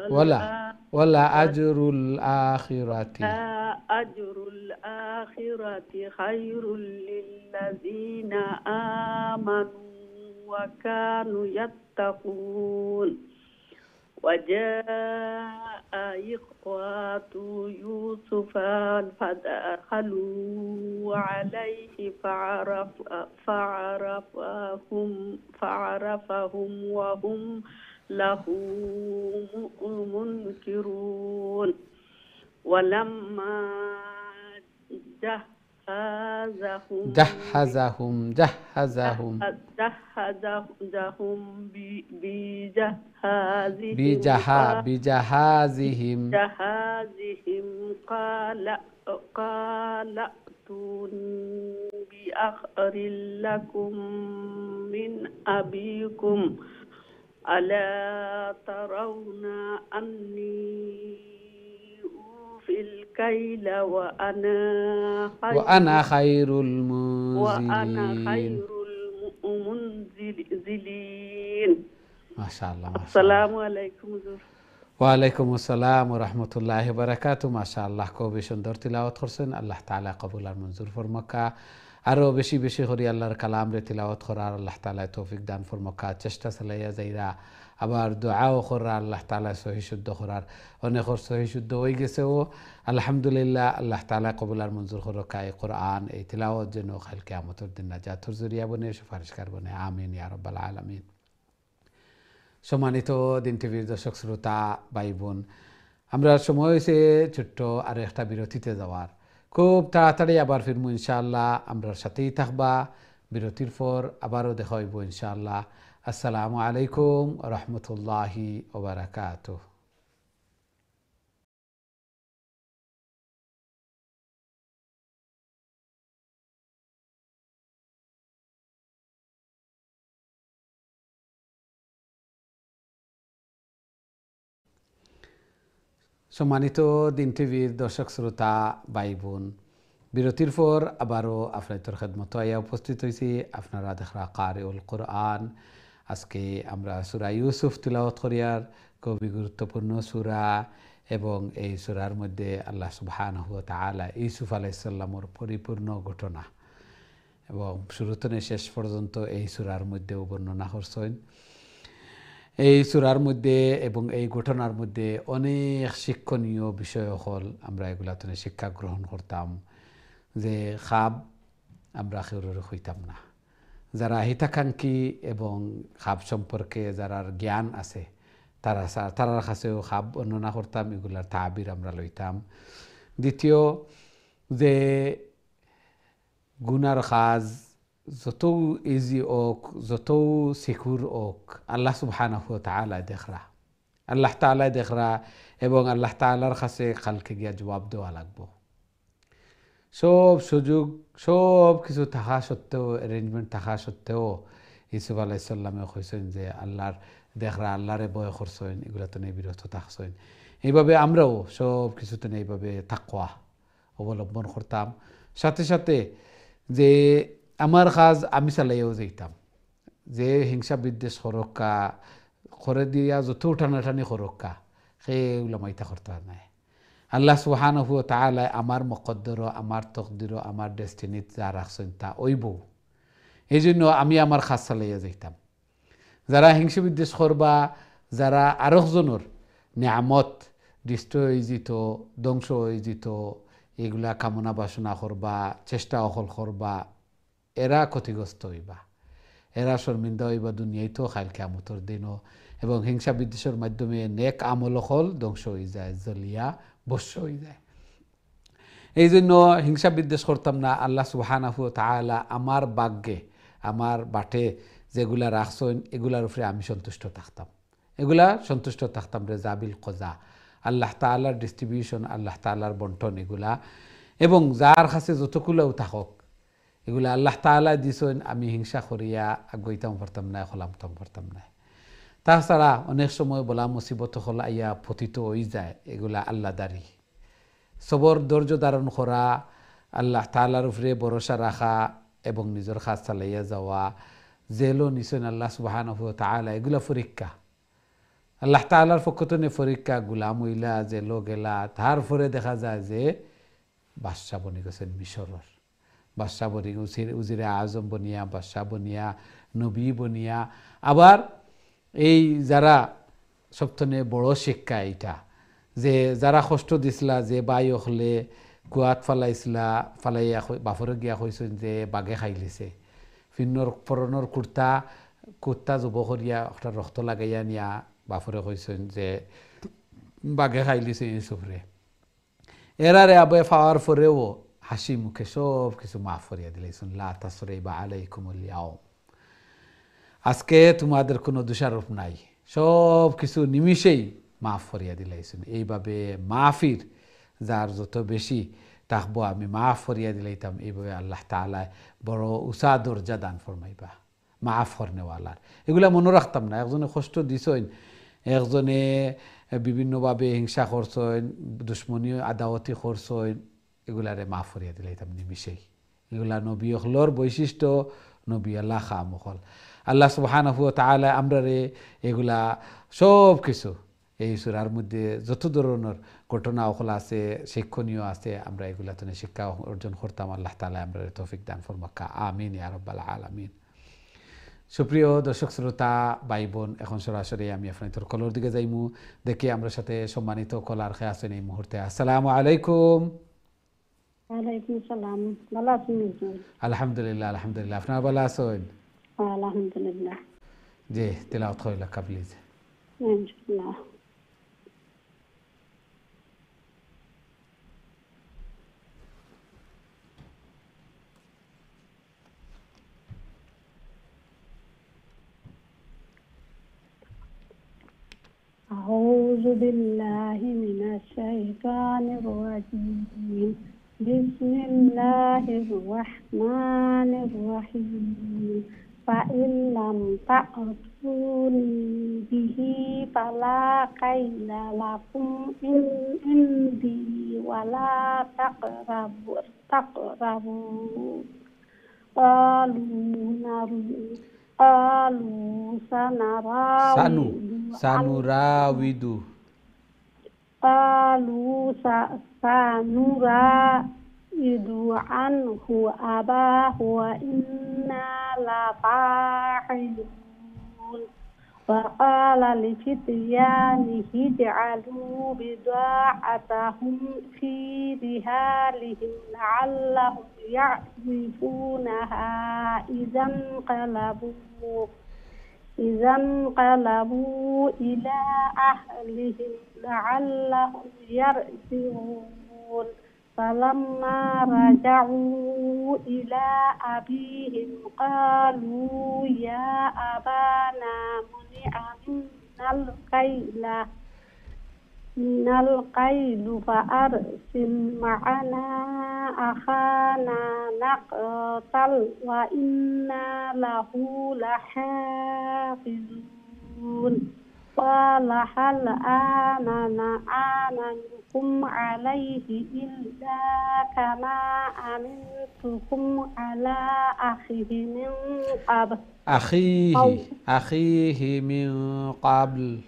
الآخرة خير للذين آمنوا وكانوا يتقون وجاء إخوة يوسف فدخلوا عليه فعرفهم وهم له منكرون ولما جهزهم بجهازهم قال ائتوني بأخر لكم من أبيكم ألا ترون أني في الكيل وأنا خير المنزلين ما شاء الله السلام عليكم ওয়ালাইকুম আসসালাম ওয়া রাহমাতুল্লাহি ওয়া বারাকাতুহু মাশাআল্লাহ খুবই সুন্দর তিলাওয়াত করছেন আল্লাহ তাআলা কবুল আর মঞ্জুর ফরমাকা আরো বেশি বেশি করে আল্লাহর কালাম রে তিলাওয়াত করার আল্লাহ তাআলা তৌফিক দান ফরমাকা চেষ্টা চালাইয়া যাইরা আবার দোয়াও করার আল্লাহ তাআলা সহি শুদ্ধ করার অনেক সহি শুদ্ধ হয়ে গেছে ও আলহামদুলিল্লাহ আল্লাহ তাআলা কবুল আর মঞ্জুর করকা এই কোরআন এই তিলাওয়াত যেন কাল কিয়ামতের দিন নাজাতের জরিয়া বনে সুপারিশকার বনে আমিন ইয়া রাব্বাল আলামিন সম্মানিত দিন টিভির দর্শক শ্রোতা ভাই বোন আমরা সময় হয়েছে ছোট্ট আর একটা বিরতিতে যাওয়ার খুব তাড়াতাড়ি আবার ফিরবো ইনশাআল্লাহ আমরা সাথেই থাকবা বিরতির পর আবারও দেখা হইব ইনশাআল্লাহ আসসালামু আলাইকুম ওয়া রাহমাতুল্লাহি ওয়া বারাকাতুহু সম্মানিত দিন টিভির দর্শক শ্রোতা ভাই বোন বিরতির পর আবারও আপনাদের খেদমত আয়া উপস্থিত হয়েছি আপনারা দেখরা কারিউল কোরআন আজকে আমরা সূরা ইউসুফ তিলাওয়াত করিয়ার খুবই গুরুত্বপূর্ণ সূরা এবং এই সূরার মধ্যে আল্লাহ সুবহানাহু ওয়া তাআলা ইউসুফ আলাইহিস সালামের পরিপূর্ণ ঘটনা এবং শুরু থেকে শেষ পর্যন্ত এই সূরার মধ্যে বর্ণনা করছেন এই সূরার মধ্যে এবং এই ঘটনার মধ্যে অনেক শিক্ষণীয় বিষয় হল আমরা এগুলা থেকে শিক্ষা গ্রহণ করতাম যে খাব আমরা কেউর হইতাম না যারা হিতাকাঙ্ক্ষী এবং খাব সম্পর্কে যারা জ্ঞান আছে তারার কাছেও খাব বর্ণনা করতাম এগুলার তাবির আমরা লইতাম দ্বিতীয় যে গুনার কাজ যত ইজি ওক যত সিকুর ওক আল্লাহ সুবহানাহু ওয়া তাআলা দেখরা আল্লাহ তাআলা দেখরা এবং আল্লাহ তাআলার কাছে কালকে গিয়া জবাব দেওয়া লাগবো সব সুযোগ সব কিছু থাকা সত্ত্বেও অ্যারেঞ্জমেন্ট থাকা সত্ত্বেও ইউসুফ আলাইহিস সালামে কইছেন যে আল্লাহর দেখরা আল্লাহরে ভয় করছেন এগুলাতে নেই বিরত থাকছেন এইভাবে আমরাও সব কিছুতে এইভাবে তাকওয়া অবলম্বন করতাম সাথে সাথে যে আমার কাজ আমি চালাইয়াও যাইতাম যে হিংসা বিদ্বেষ সরক্কা করে দিয়া যত টানাটানি সরক্কা সেইগুলো মাইতা করতে নাই আল্লাহ সুবহানাহু ওয়া তাআলা আমার মুকদ্দর আমার তকদির আমার ডেস্টিনিত যা রাখছেন তা ওইব এই জন্য আমি আমার কাজ চালাইয়া যাইতাম যারা হিংসা বিদ্বেষ করবা যারা আরেকজনের নিয়ামত দৃষ্ট হয়ে যেত ধ্বংস হয়ে যেত এগুলা কামনা বাসনা করবা চেষ্টা অকল করবা এরা ক্ষতিগ্রস্ত হইবা এরা শর্মিন্দা হইবা দুনিয়াইতেও খাইল কিয়ামতের দিনও এবং হিংসা বিদ্বেষের মাধ্যমে নেক আমল হল ধ্বংস হয়ে যায় জ্বলিয়া ভস্ম হয়ে যায় এই জন্য হিংসা বিদ্বেষ করতাম না আল্লাহ সুবহানাহু ওয়া তাআলা আমার ভাগ্যে আমার বাটে যেগুলা রাখছেন এগুলার উপরে আমি সন্তুষ্ট থাকতাম এগুলা সন্তুষ্ট থাকতাম রেজাবিল কজা আল্লাহ তাআলার ডিস্ট্রিবিউশন আল্লাহ তাআলার বন্টন এগুলা এবং যার কাছে যতগুলাও থাকক এগুলা আল্লাহ তাআলা দিছেন আমি হিংসা করিয়া আগাইতাম পারতাম না খলামতাম পারতাম না তাছাড়া অনেক সময় বলা মুসিবত হল আইয়া পতিত হয়ে যায় এগুলা আল্লাহ দারি সবর ধৈর্য ধারণ করা আল্লাহ তাআলার উপরে ভরসা রাখা এবং নিজের কাজ চালাইয়া যাওয়া জেলও নিছেন আল্লাহ সুবহানাহু ওয়া তাআলা এগুলা পরীক্ষা আল্লাহ তাআলার পক্ষ থেকে পরীক্ষা গুলাম হইলা জেলও গেলা তারপরে দেখা যায় যে বাদশা বনি গেছেন মিশরের বাদশা বনি উজিরে আজম বনিয়া বাদশা বনিয়া নবী বনিয়া আবার এই যারা সবথনে বড় শিক্ষা এইটা যে যারা কষ্ট দিছিলা যে বাই হলে কুয়াত ফালাইছিলা ফালাইয়া বাফরে গিয়া কইছেন যে বাঘে খাই লিছে ফিন্নর পরনের কুর্তা যুব করিয়া একটা রক্ত লাগাইয়া নিয়া বাফরে কইছেন যে বাঘে খাই লিছে ইউসুফরে এরারে আবে ফাওয়ার পরেও হাসি মুখে সব কিছু মাফ করিয়া দিলেছেন লা তাসরিবা আলাইকুমুল ইয়াউম আজকে তোমাদের কোনো দোষারোপ নাই সব কিছু নিমিষেই মাফ করিয়া দিলাইছেন এইভাবে মাফির যার যত বেশি তাকবো আমি মাফ করিয়া দিলাইতাম এইভাবে আল্লাহ তাআলা বড় উঁচা দরজা দান ফরমাইবা মাফ করনেওয়ালার এগুলা মনে রাখতাম না একজনে কষ্ট দিছেন একজনে বিভিন্নভাবে হিংসা করছেন দুশ্মনী আদাওয়াতি করছেন এগুলারে মাফ করিয়া দিলাইতাম নিমিষেই এগুলা নবী হলর বৈশিষ্ট্য নবী আল্লাহ খামখল আল্লাহ সুবহানাহু ওয়া তাআলা আমরারে এগুলা সব কিছু এই সূরার মধ্যে যত ধরনের ঘটনা ওগুলো আছে শিক্ষণীয় আছে আমরা এগুলা থেকে শিক্ষা অর্জন করতাম আল্লাহ তাআলা আমরারে তৌফিক দান ফরমাক্কা আমিন ইয়া রাব্বাল আলামিন সুপ্রিয় দর্শক শ্রোতা ভাই বোন এখন সরাসরি আমি আপনাদের কলর দিকে যাইমু দেখি আমরা সাথে সম্মানিত কলার খেয়ে আছেন এই মুহূর্তে আসসালামু আলাইকুম ওয়ালাইকুম আসসালাম ভালো আছেন আলহামদুলিল্লাহ আলহামদুলিল্লাহ আপনারা ভালো আছেন আলহামদুলিল্লাহ জি তেলাওয়াত কইলা প্লিজ ইনশাআল্লাহ أعوذ بالله من الشيطان الرجيم بسم الله الرحمن الرحيم فإن لم تأتوني به فلا كيل لكم عندي ولا تقربوا قالوا سنراود عنه أباه وإنا لفاعلون وقال لفتيانه اجعلوا بضاعتهم في رحالهم لعلهم يعرفونها إذا انقلبوا إلى أهلهم لعلهم يرجعون فلما رجعوا إلى أبيهم قالوا يا أبانا منع منا القيل فأرسل معنا أخانا نقتل وإنا له لحافظون قال هل آمنكم عليه إلا كما أمنتكم على أخيه من قبل أخيه من قبل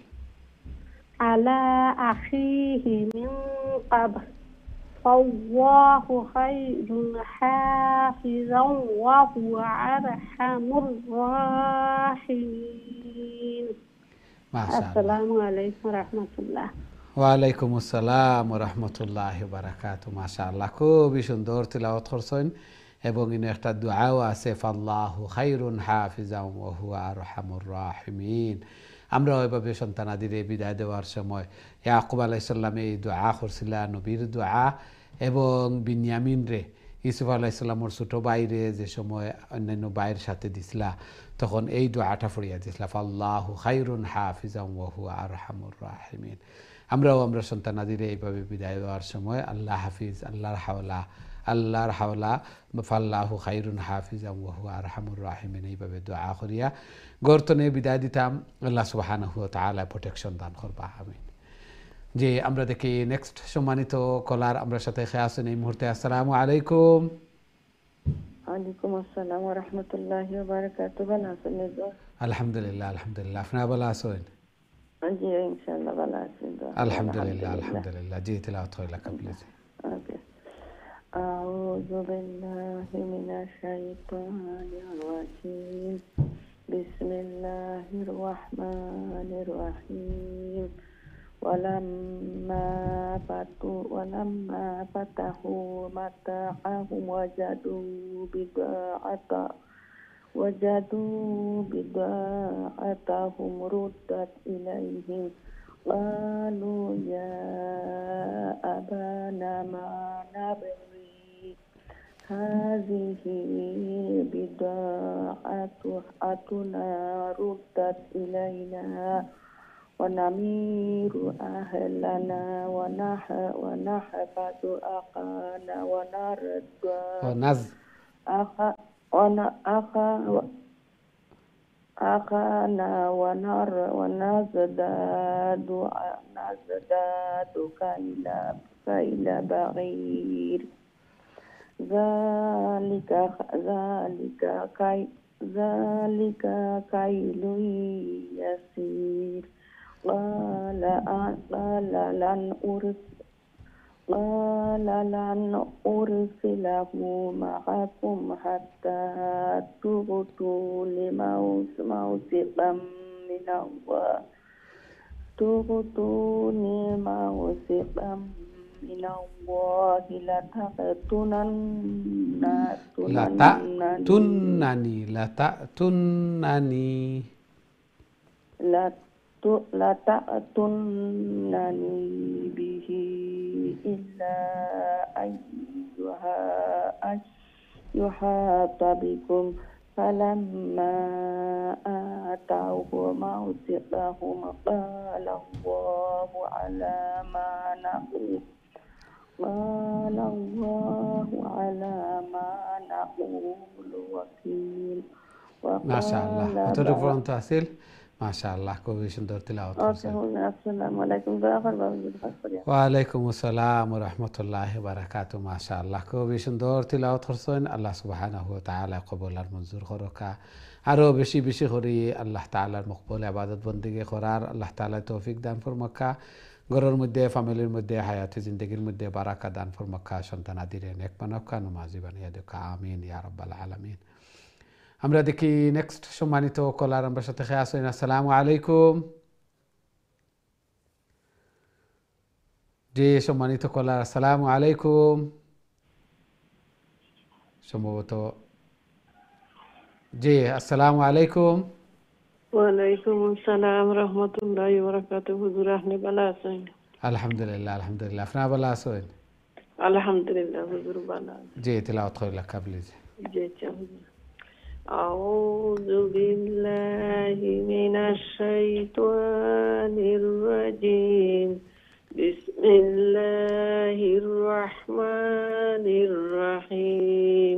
فالله خير حافظا وهو أرحم الراحمين السلام عليكم ورحمة الله ওয়ালাইকুম আসসালাম ওয়া রাহমাতুল্লাহি ওয়া বারাকাতুহু মাশাআল্লাহ খুবই সুন্দর তিলাওয়াত করছেন এবং ইনো একটা দোয়াও আছে ফাল্লাহু খায়রুন হাফিজাও ওয়া হুয়া আরহামুর রাহিমিন। আমরা ওইভাবে সন্তানাদিরে বিদায় দেওয়ার সময় ইয়াকুব আলাইহিস সালাম এই দোয়া করছিলেন, নবীর দোয়া, এবং বিনিয়ামিন রে ইউসুফ আলাইহিস সালামের ছোট ভাইরে যে সময় অন্যান্য ভাইয়ের সাথে দিছিলা তখন এই দোয়াটা পড়িয়া দিছিলা ফাল্লাহু খায়রুন হাফিজাও ওয়া হুয়া আরহামুর রাহিমিন। আমরাও আমরা সন্তানাদিরে এইভাবে বিদায় দেওয়ার সময় আল্লাহ হাফিজ, আল্লাহর হাওলা ফাল্লাহু খায়রুন হাফিজা ওয়া হুয়া আরহামুর রাহিমিন এইভাবে দোয়া করিয়া গর্তনে বিদায় দিতাম। আল্লাহ সুবহানাহু ওয়া তাআলা প্রোটেকশন দান করবা, আমিন। যে আমরা দেখি নেক্সট সম্মানিত কলার আমরা সাথে খেয়ে আছেন এই মুহূর্তে। আসসালামু আলাইকুম। ওয়ালাইকুম আসসালাম ওয়া রাহমাতুল্লাহি ওয়া বারাকাতুহু। ভালো আছেন? আলহামদুলিল্লাহ, আলহামদুলিল্লাহ। আপনারা ভালো আছেন? জি ইনশাআল্লাহ ভালো আছি। আলহামদুলিল্লাহ, আলহামদুলিল্লাহ। জি তিলাওয়াত হইলা প্লিজ। ওকে। আউযু বিল্লাহি মিনাশ শাইতানির রাজিম। বিসমিল্লাহির রাহমানির রাহিম। ولما فتحوا متاعهم وجدوا بضاعتهم ردت إليهم قالوا يا أبانا ما نبغي هذه بضاعتنا ردت إلينا ونمير أهلنا ونحفظ أخانا ونزداد كيل بعير ذلك كيل يسير قال لن أرسله معكم حتى تؤتوا موثقا من الله لتأتونني به إلا أن يحاط بكم فلما آتوه موثقهم قال الله على ما نقول وكيل। ما شاء الله। أتركوا أن تحصل ما شاء الله খুবই সুন্দর তিলাওয়াত করছেন। আসসালামু আলাইকুম। ওয়ালাইকুম আসসালাম ওয়া রাহমাতুল্লাহি ওয়া বারাকাতুহু। মাশাআল্লাহ খুবই সুন্দর তিলাওয়াত করছেন। আল্লাহ সুবহানাহু ওয়া তাআলা কবুল আর মঞ্জুর করুকা। আরো বেশি বেশি করে আল্লাহ তাআলার মকবুল ইবাদত বندگی করার আল্লাহ তাআলা তৌফিক দান ফরমাক্কা। ঘরের মধ্যে ফ্যামিলির মধ্যে হায়াতে জিন্দেগির মধ্যে বারাকা দান ফরমাক্কা। সন্তানাদিরে নেক বানাক্কা, নামাজি বানিয়ে দেক্কা, আমিন ইয়া রাব্বাল আলামিন। আমরা দেখি নেক্সট সম্মানিত কলার আমরা সাথে খেয়ে আসেন। আসসালামু আলাইকুম। জি সম্মানিত কলার আসসালামু আলাইকুম। সম্ভবত জি আসসালামু আলাইকুম। ওয়ালাইকুম আসসালাম রাহমাতুল্লাহি ওয়া বারাকাতুহু। হুজুর আপনি ভালো আছেন? আলহামদুলিল্লাহ, আলহামদুলিল্লাহ। আপনারা ভালো আছেন? আলহামদুলিল্লাহ হুজুর ভালো আছি। জি তিলাওয়াত কইলা প্লিজ। জি হুজুর। আউযু বিল্লাহি মিনাশ শাইতানির রাজিম। বিসমিল্লাহির রাহমানির রাহিম।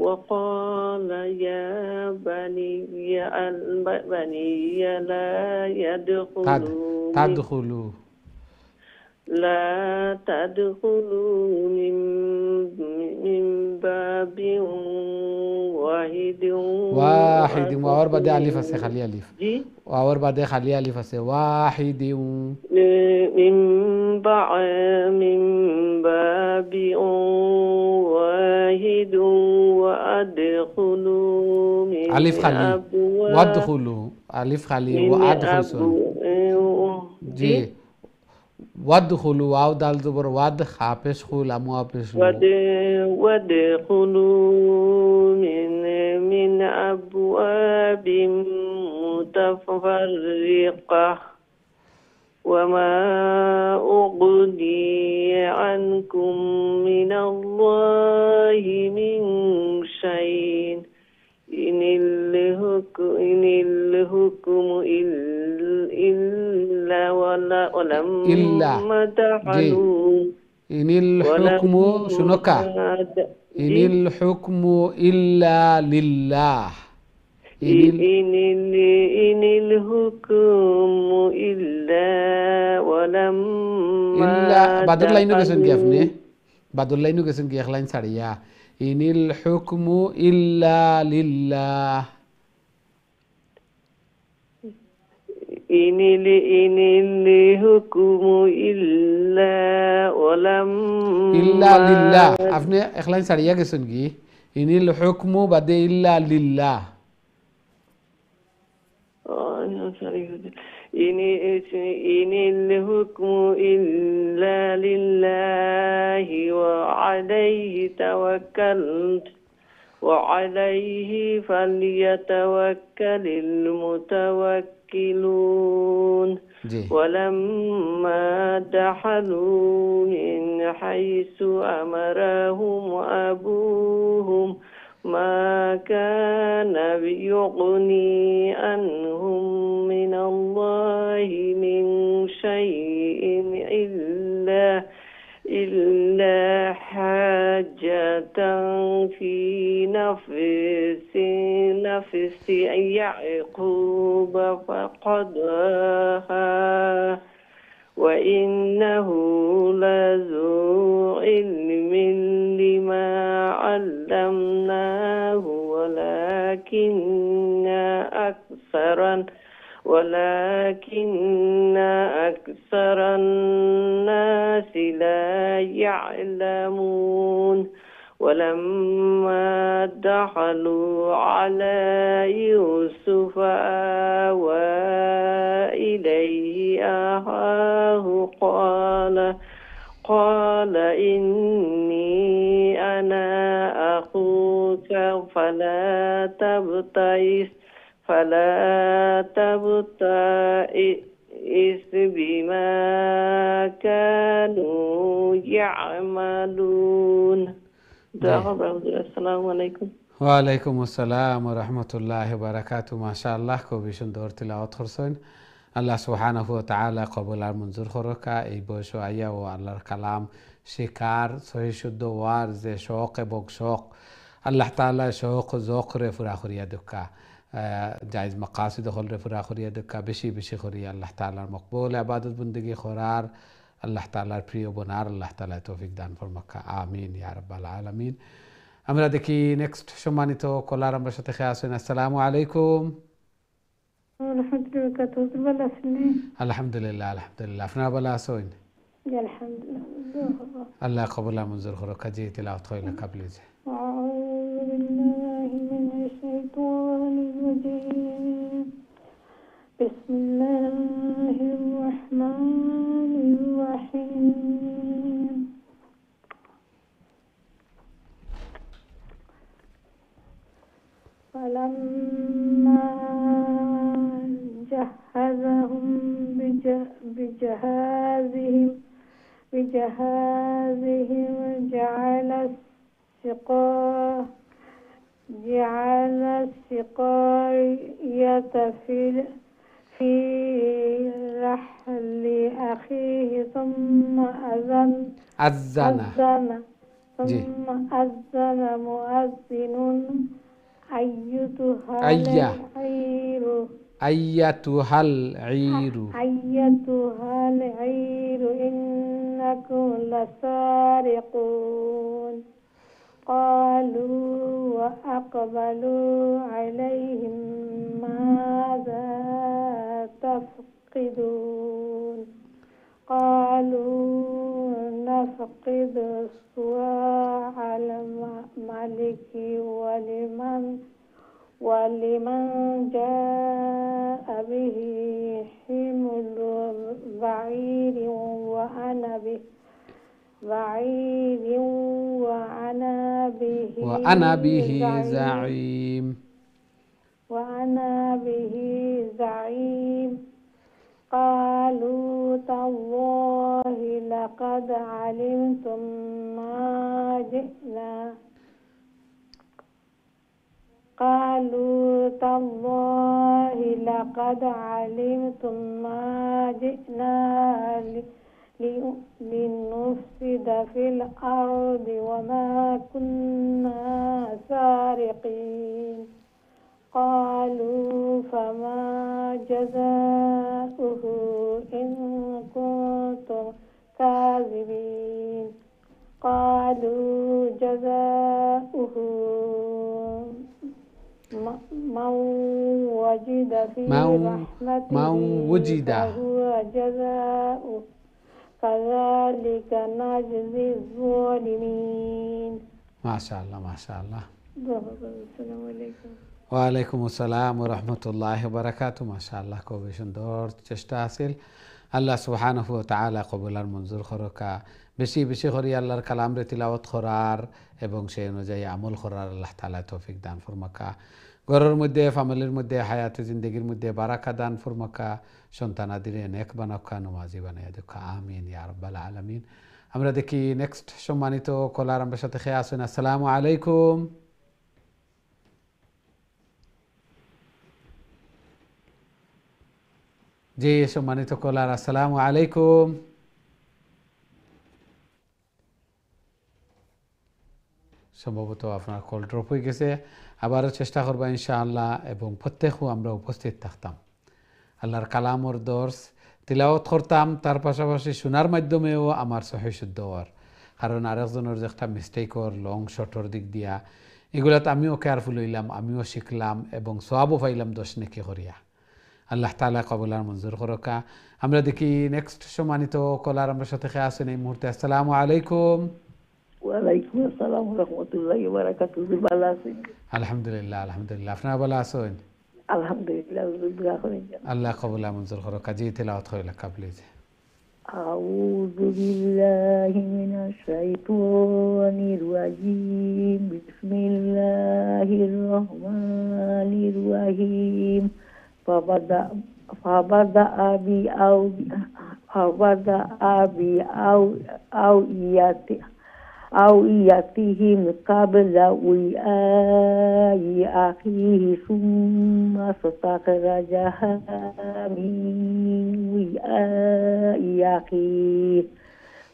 وقال يا بني لا تدخلوا من باب واحد وأور بعد ألف আছে খালি ألف وأور بعد খালি ألف আছে واحد من باب واحد وأدخلوا من ألف خالي وادخلوا ألف خالي وأدخلوا جي ওয়াদখুলু ওয়াও দাল জবর ওয়াদ খা পেশ খুল আমু পেশ وادخلوا من أبواب متفرقة وما أغني عنكم من الله من شيء إن الحكم إلا ولما دخلوا إن الحكم شنوكا إن الحكم إلا لله إن الحكم إلا ولما بعد اللينو كسن كيفني بعد اللينو كسن كيف لاين سريع إن الحكم إلا لله إن الحكم إلا ولما إلا لله أفنى إخلاص سريع كسن كي إن الحكم بعد إلا لله إن الحكم إلا لله وعليه توكلت وعليه فليتوكل المتوكلون ولما دخلوا من حيث أمرهم أبوهم ما كان يغني عنهم من الله من شيء إلا حاجة في نفس يعقوب فقضاها وإنه لذو علم لما علمناه ولكن أكثر الناس لا يعلمون ولما دخلوا على يوسف آوى إليه أخاه قال إني أنا أخوك فلا تبتئس بما كانوا يعملون. السلام عليكم. ওয়ালাইকুম আসসালাম ওয়া রাহমাতুল্লাহি ওয়া বারাকাতুহু। মাশাআল্লাহ, খুবই সুন্দর তিলাওয়াত করছেন। আল্লাহ সুবহানাহু ওয়া তাআলা কবুল আর মঞ্জুর করুকা। এই বয়স আইয়া ও আল্লাহর কালাম শিকার সহি শুদ্ধ ওয়ার যে শৌক এবং শৌক আল্লাহ তাআলা শৌক ও যৌক রে পুরা করিয়া দুকা জায়েজ মাকাসিদ হল রে পুরা করিয়া দুকা বেশি বেশি করিয়া আল্লাহ তাআলার মকবুল ইবাদত বندگی করার আল্লাহ তাআলার প্রিয় বনার আল্লাহ তাআলা তৌফিক দান ফরমাকা। আমিন ইয়া রাব্বাল আলামিন। আমরা দেখি নেক্সট সম্মানিত কলার আমার সাথে খেয়ে আসেন। আসসালামু আলাইকুম। আলহামদুলিল্লাহ আলহামদুলিল্লাহ, আপনারা ভালো আছেন? আল্লাহ কবুল মঞ্জুর করুক। কাজী তিলাওয়াত কইলা কাবলি যে বিসমিল্লাহির রহমানির রহিম। فلما جهزهم بجهازهم جعل السقاية في رحل أخيه ثم أذن مؤذن أيتها العير إنكم لسارقون. قالوا وأقبلوا عليهم ماذا تفقدون. قالوا نفقد صواع الملك ولمن جاء به حمل بعير আনা বিহি জাঈম وأنا به زعيم قالوا تالله لقد علمتم ما جئنا قالوا تالله لقد علمتم ما جئنا لنفسد في الأرض وما كنا سارقين قالوا فما جزاؤه إن كنتم كاذبين قالوا جزاؤه من وجد في رحمته فهو جزاؤه كذلك نجزي الظالمين ما شاء الله ما شاء الله السلام عليكم ওয়ালাইকুম আসসালাম ওয়া রাহমাতুল্লাহি ওয়া বারাকাতুহু মাশাআল্লাহ খুবই সুন্দর চেষ্টা আছিল আল্লাহ সুবহানাহু ওয়া তাআলা কবুল আর মঞ্জুর করকা বেশি বেশি করে আল্লাহর কালাম রে তিলাওয়াত করার এবং সেই অনুযায়ী আমল করার আল্লাহ তাআলা তৌফিক দান ফরমাকা ঘরের মধ্যে ফ্যামিলির মধ্যে হায়াতে জিন্দেগির মধ্যে বারাকা দান ফরমাকা সন্তানাদিরে নেক বানাকা নমাজি বানায়া দেখা আমিন ইয়া রাব্বাল আলামিন আমরা দেখি নেক্সট সম্মানিত কলার আমরা সাথে খেয়ে আসুন আসসালামু আলাইকুম জি সম্মানিত কলার আসসালামু আলাইকুম সম্ভবত আপনার কল ড্রপ হয়ে গেছে আবারও চেষ্টা করবো ইনশাআল্লাহ এবং প্রত্যেকও আমরা উপস্থিত থাকতাম আল্লাহর কালামর দর্স তিলাওয়াত করতাম তার পাশাপাশি শোনার মাধ্যমেও আমার সহি শুদ্ধ হওয়ার কারণ আরেকজনের যে একটা মিস্টেকর লং শর্টর দিক দিয়া এগুলাতে আমিও কেয়ারফুল হইলাম আমিও শিখলাম এবং সওয়াবও পাইলাম দোষ নেকি করিয়া আল্লাহ তাআলা কবুল আর মঞ্জুর করকা আমরা দেখি নেক্সট সম্মানিত কলার আমরা সাথে খেয়ে আসেন এই মুহূর্তে আসসালামু আলাইকুম ওয়ালাইকুম আসসালাম ওয়া রাহমাতুল্লাহি ওয়া বারাকাতুহু ভালো আছেন আলহামদুলিল্লাহ আলহামদুলিল্লাহ আপনারা ভালো আছেন আলহামদুলিল্লাহ দোয়া করেন আল্লাহ কবুল আর মঞ্জুর করকা জি তেলাওয়াত কইলা প্লিজ আউযু বিল্লাহি মিনাশ শাইতানির রাজিম বিসমিল্লাহির রহমানির রহিম فبدأ بأوعيتهم قبل وعاء أخيه ثم استخرجها من وعاء أخيه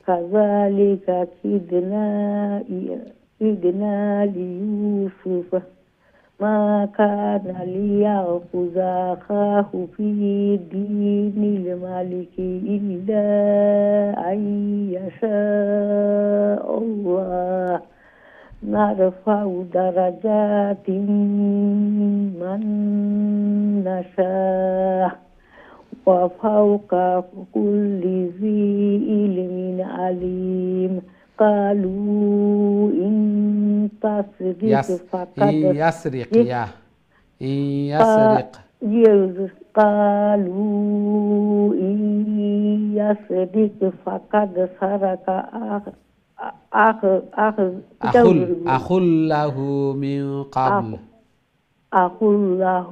كذلك كدنا ليوسف ما كان ليأخذ أخاه في دين الملك إلا أن يشاء الله نرفع درجات من نشاء وفوق كل ذي علم عليم قالوا إن تسرق فقد يسرق يا يسرق قالوا إن يسرق فقد سرق أخ له من قبل أخ له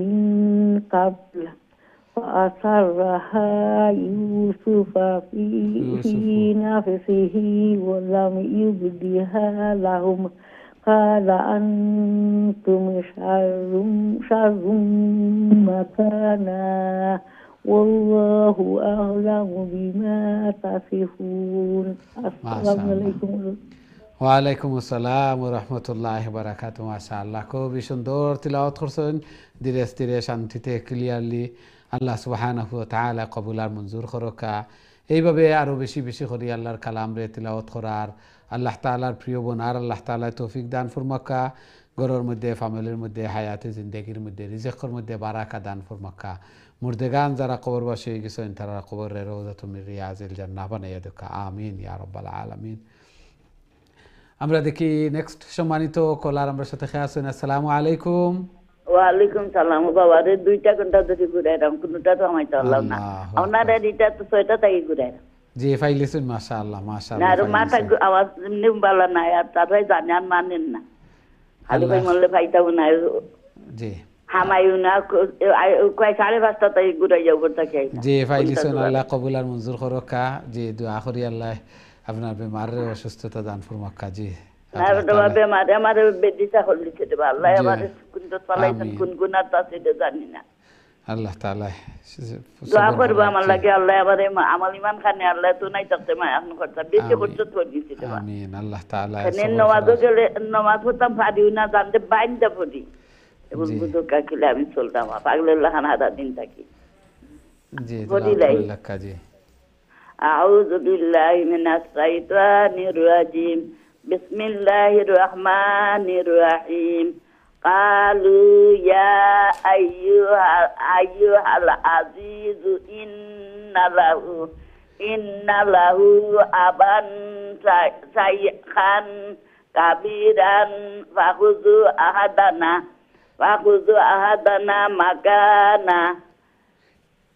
من قبل فأسرها يوسف في نفسه ولم يبدها لهم قال أنتم شر مكانا والله أعلم بما تصفون السلام عليكم ওয়ালাইকুম আসসালাম ওয়া রাহমাতুল্লাহি ওয়া বারাকাতুহু মাশাআল্লাহ খুবই সুন্দর তিলাওয়াত করছেন ধীরে ধীরে শান্তিতে ক্লিয়ারলি আল্লাহ সুবহানাহু ওয়া তাআলা কবুল আর মঞ্জুর করকা এইভাবে আরো বেশি বেশি করে আল্লাহর কালাম রে তিলাওয়াত করার আল্লাহ তাআলার প্রিয় বোনার আল্লাহ তাআলা তৌফিক দান ফরমাকা ঘরের মধ্যে ফ্যামিলির মধ্যে হায়াতে জিন্দেগির মধ্যে রিজিকের মধ্যে বারাকা দান ফরমাকা মুর্দেগান যারা কবরবাসী হয়ে গেছেন তারা কবরে রওজাতুম মিন রিয়াজিল জান্নাহ বানাইয়া দেখা আমিন ইয়া রাব্বাল আলামিন আমরা দেখি নেক্সট সম্মানিত কলার আমরা সাথে খেয়ে আসেন আসসালামু আলাইকুম ওয়ালাইকুম সালাম বাবা রে 2টা ঘন্টা ধরে ঘুরাইলাম কোনটা তো আমায় চললাম না আপনারা এটা তো 6টা থেকে ঘুরাইলাম জি ফাইলেছেন মাশাআল্লাহ মাশাআল্লাহ না আর মাথা আওয়াজ নিমবালা না আর তারাই জানেন মানেন না খালি কই মরলে পাইতাম না জি হামায়ু না কয় 5:30 তাই ঘুরে যাও করতে চাই জি ফাইলিসন আল্লাহ কবুল আর মঞ্জুর করকা জি দোয়া করি আল্লাহ আপনার বেমারের অসুস্থতা দান ফরমাক্কা জি না বেমার আমার বেদিসা হলিছে দেব আল্লাহ আমার কুনতো পালাইছেন কোন গুনাত আছে জানি না আল্লাহ তাআলা দোয়া করব আমার লাগে আল্লাহ আমারে আমল ইমান খানে আল্লাহ তো নাই থাকতে মা এখন করতে বেশি করতে তো দিতে দেব আমিন আল্লাহ তাআলা নমাজ গেলে নমাজ পড়তাম পারিও না জানতে বাইন্দা পড়ি এবং বুঝো কাকিলে আমি চলতাম পাগলের খান আধা দিন থাকি জি আল্লাহ কাজী আউযু বিল্লাহি মিনাশ শাইতানির রাজিম বিসমিল্লাহির রহমানির রহিম قالوا يا أيها العزيز إن له أبا شيخا كبيرا فخذوا أحدنا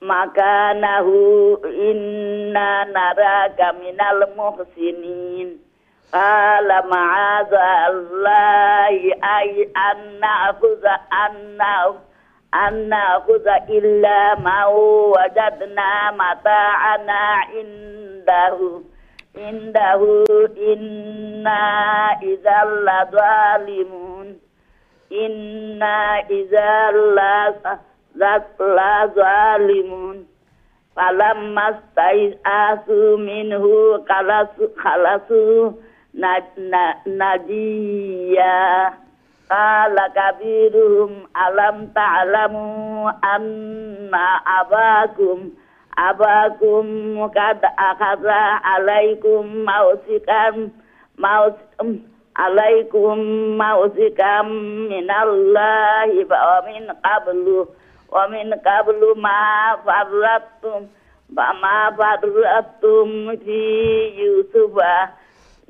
مكانه إنا نراك من المحسنين قال معاذ الله أن نأخذ إلا ما وجدنا متاعنا عنده إنا إذا لظالمون فلما استيأسوا منه خلصوا نجيا قال كبيرهم ألم تعلموا أن أباكم قد أخذ عليكم موثقا من الله ومن قبل ما فرطتم في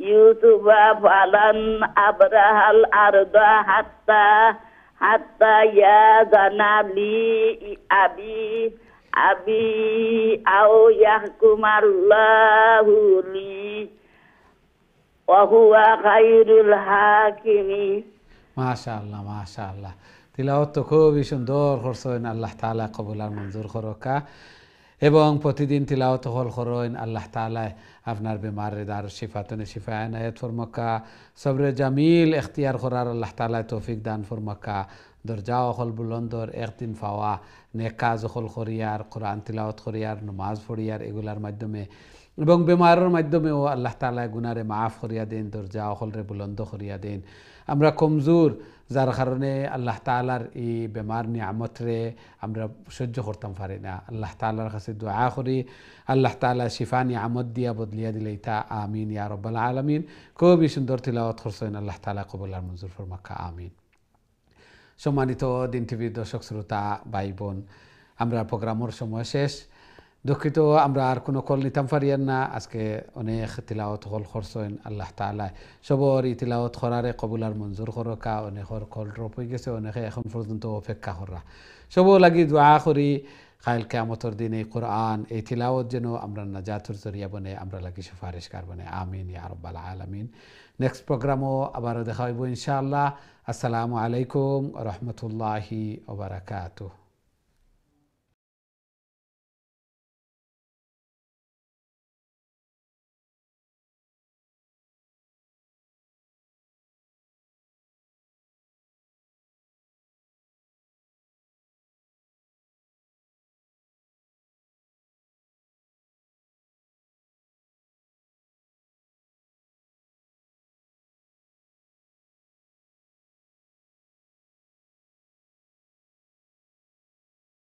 يوسف فلن أبرح الأرض حتى يأذن لي أبي أو يحكم الله لي وهو خير الحاكمين ما شاء الله তিলাওয়াত তো খুবই সুন্দর করছেন আল্লাহ তাআলা কবুল আর মঞ্জুর করকা এবং প্রতিদিন তিলাওয়াত হল করেন আল্লাহ তাআলা আপনার বেমারের দার শিফাতনে শিফা এনায়েত ফরমাকা সবরে জামিল ইখতিয়ার করার আল্লাহ তাআলা তৌফিক দান ফরমাকা দরজা হল বুলন্দর একদিন পাওয়া নেক কাজ হল করিয়ার কোরআন তিলাওয়াত করিয়ার নামাজ পড়িয়ার এগুলার মাধ্যমে এবং বেমারের মাধ্যমেও আল্লাহ তাআলা গুনারে মাফ করিয়া দেন দরজা হলরে বুলন্দ করিয়া দেন আমরা কমজোর যার কারণে আল্লাহ তাআলার এই বেমার নিয়ামতরে আমরা সহ্য করতাম পারি না আল্লাহ তাআলার কাছে দোয়া করি আল্লাহ তাআলা শিফা নিয়ামত দিয়া বদলিয়া দিলে তা আমিন ইয়া রাব্বাল আলামিন খুবই সুন্দর তিলাওয়াত করছেন আল্লাহ তাআলা কবুল আর মঞ্জুর ফরমাকা আমিন সম্মানিত দিন টিভির দর্শক শ্রোতা ভাই বোন আমরা প্রোগ্রামের সময় শেষ দুঃখিত আমরা আর কোনো কল নিতাম পারিয়ার না আজকে অনেক তিলাওয়াত হল করছেন আল্লাহ তাআলা সবর এই তিলাওয়াত করারে কবুল আর মঞ্জুর করকা অনেকের কল ড্রপ হয়ে গেছে অনেকে এখন পর্যন্ত অপেক্ষা করা সব লাগি দোয়া করি কাল কিয়ামতের দিন এই কোরআন এই তিলাওয়াত যেন আমরা নাজাতের জরিয়া বনে আমরা লাগি সুপারিশকার বনে আমিন ইয়া রাব্বাল আলামিন নেক্সট প্রোগ্রামও আবার দেখা হইব ইনশাআল্লাহ আসসালামু আলাইকুম ওয়া রাহমাতুল্লাহি ওয়া বারাকাতুহু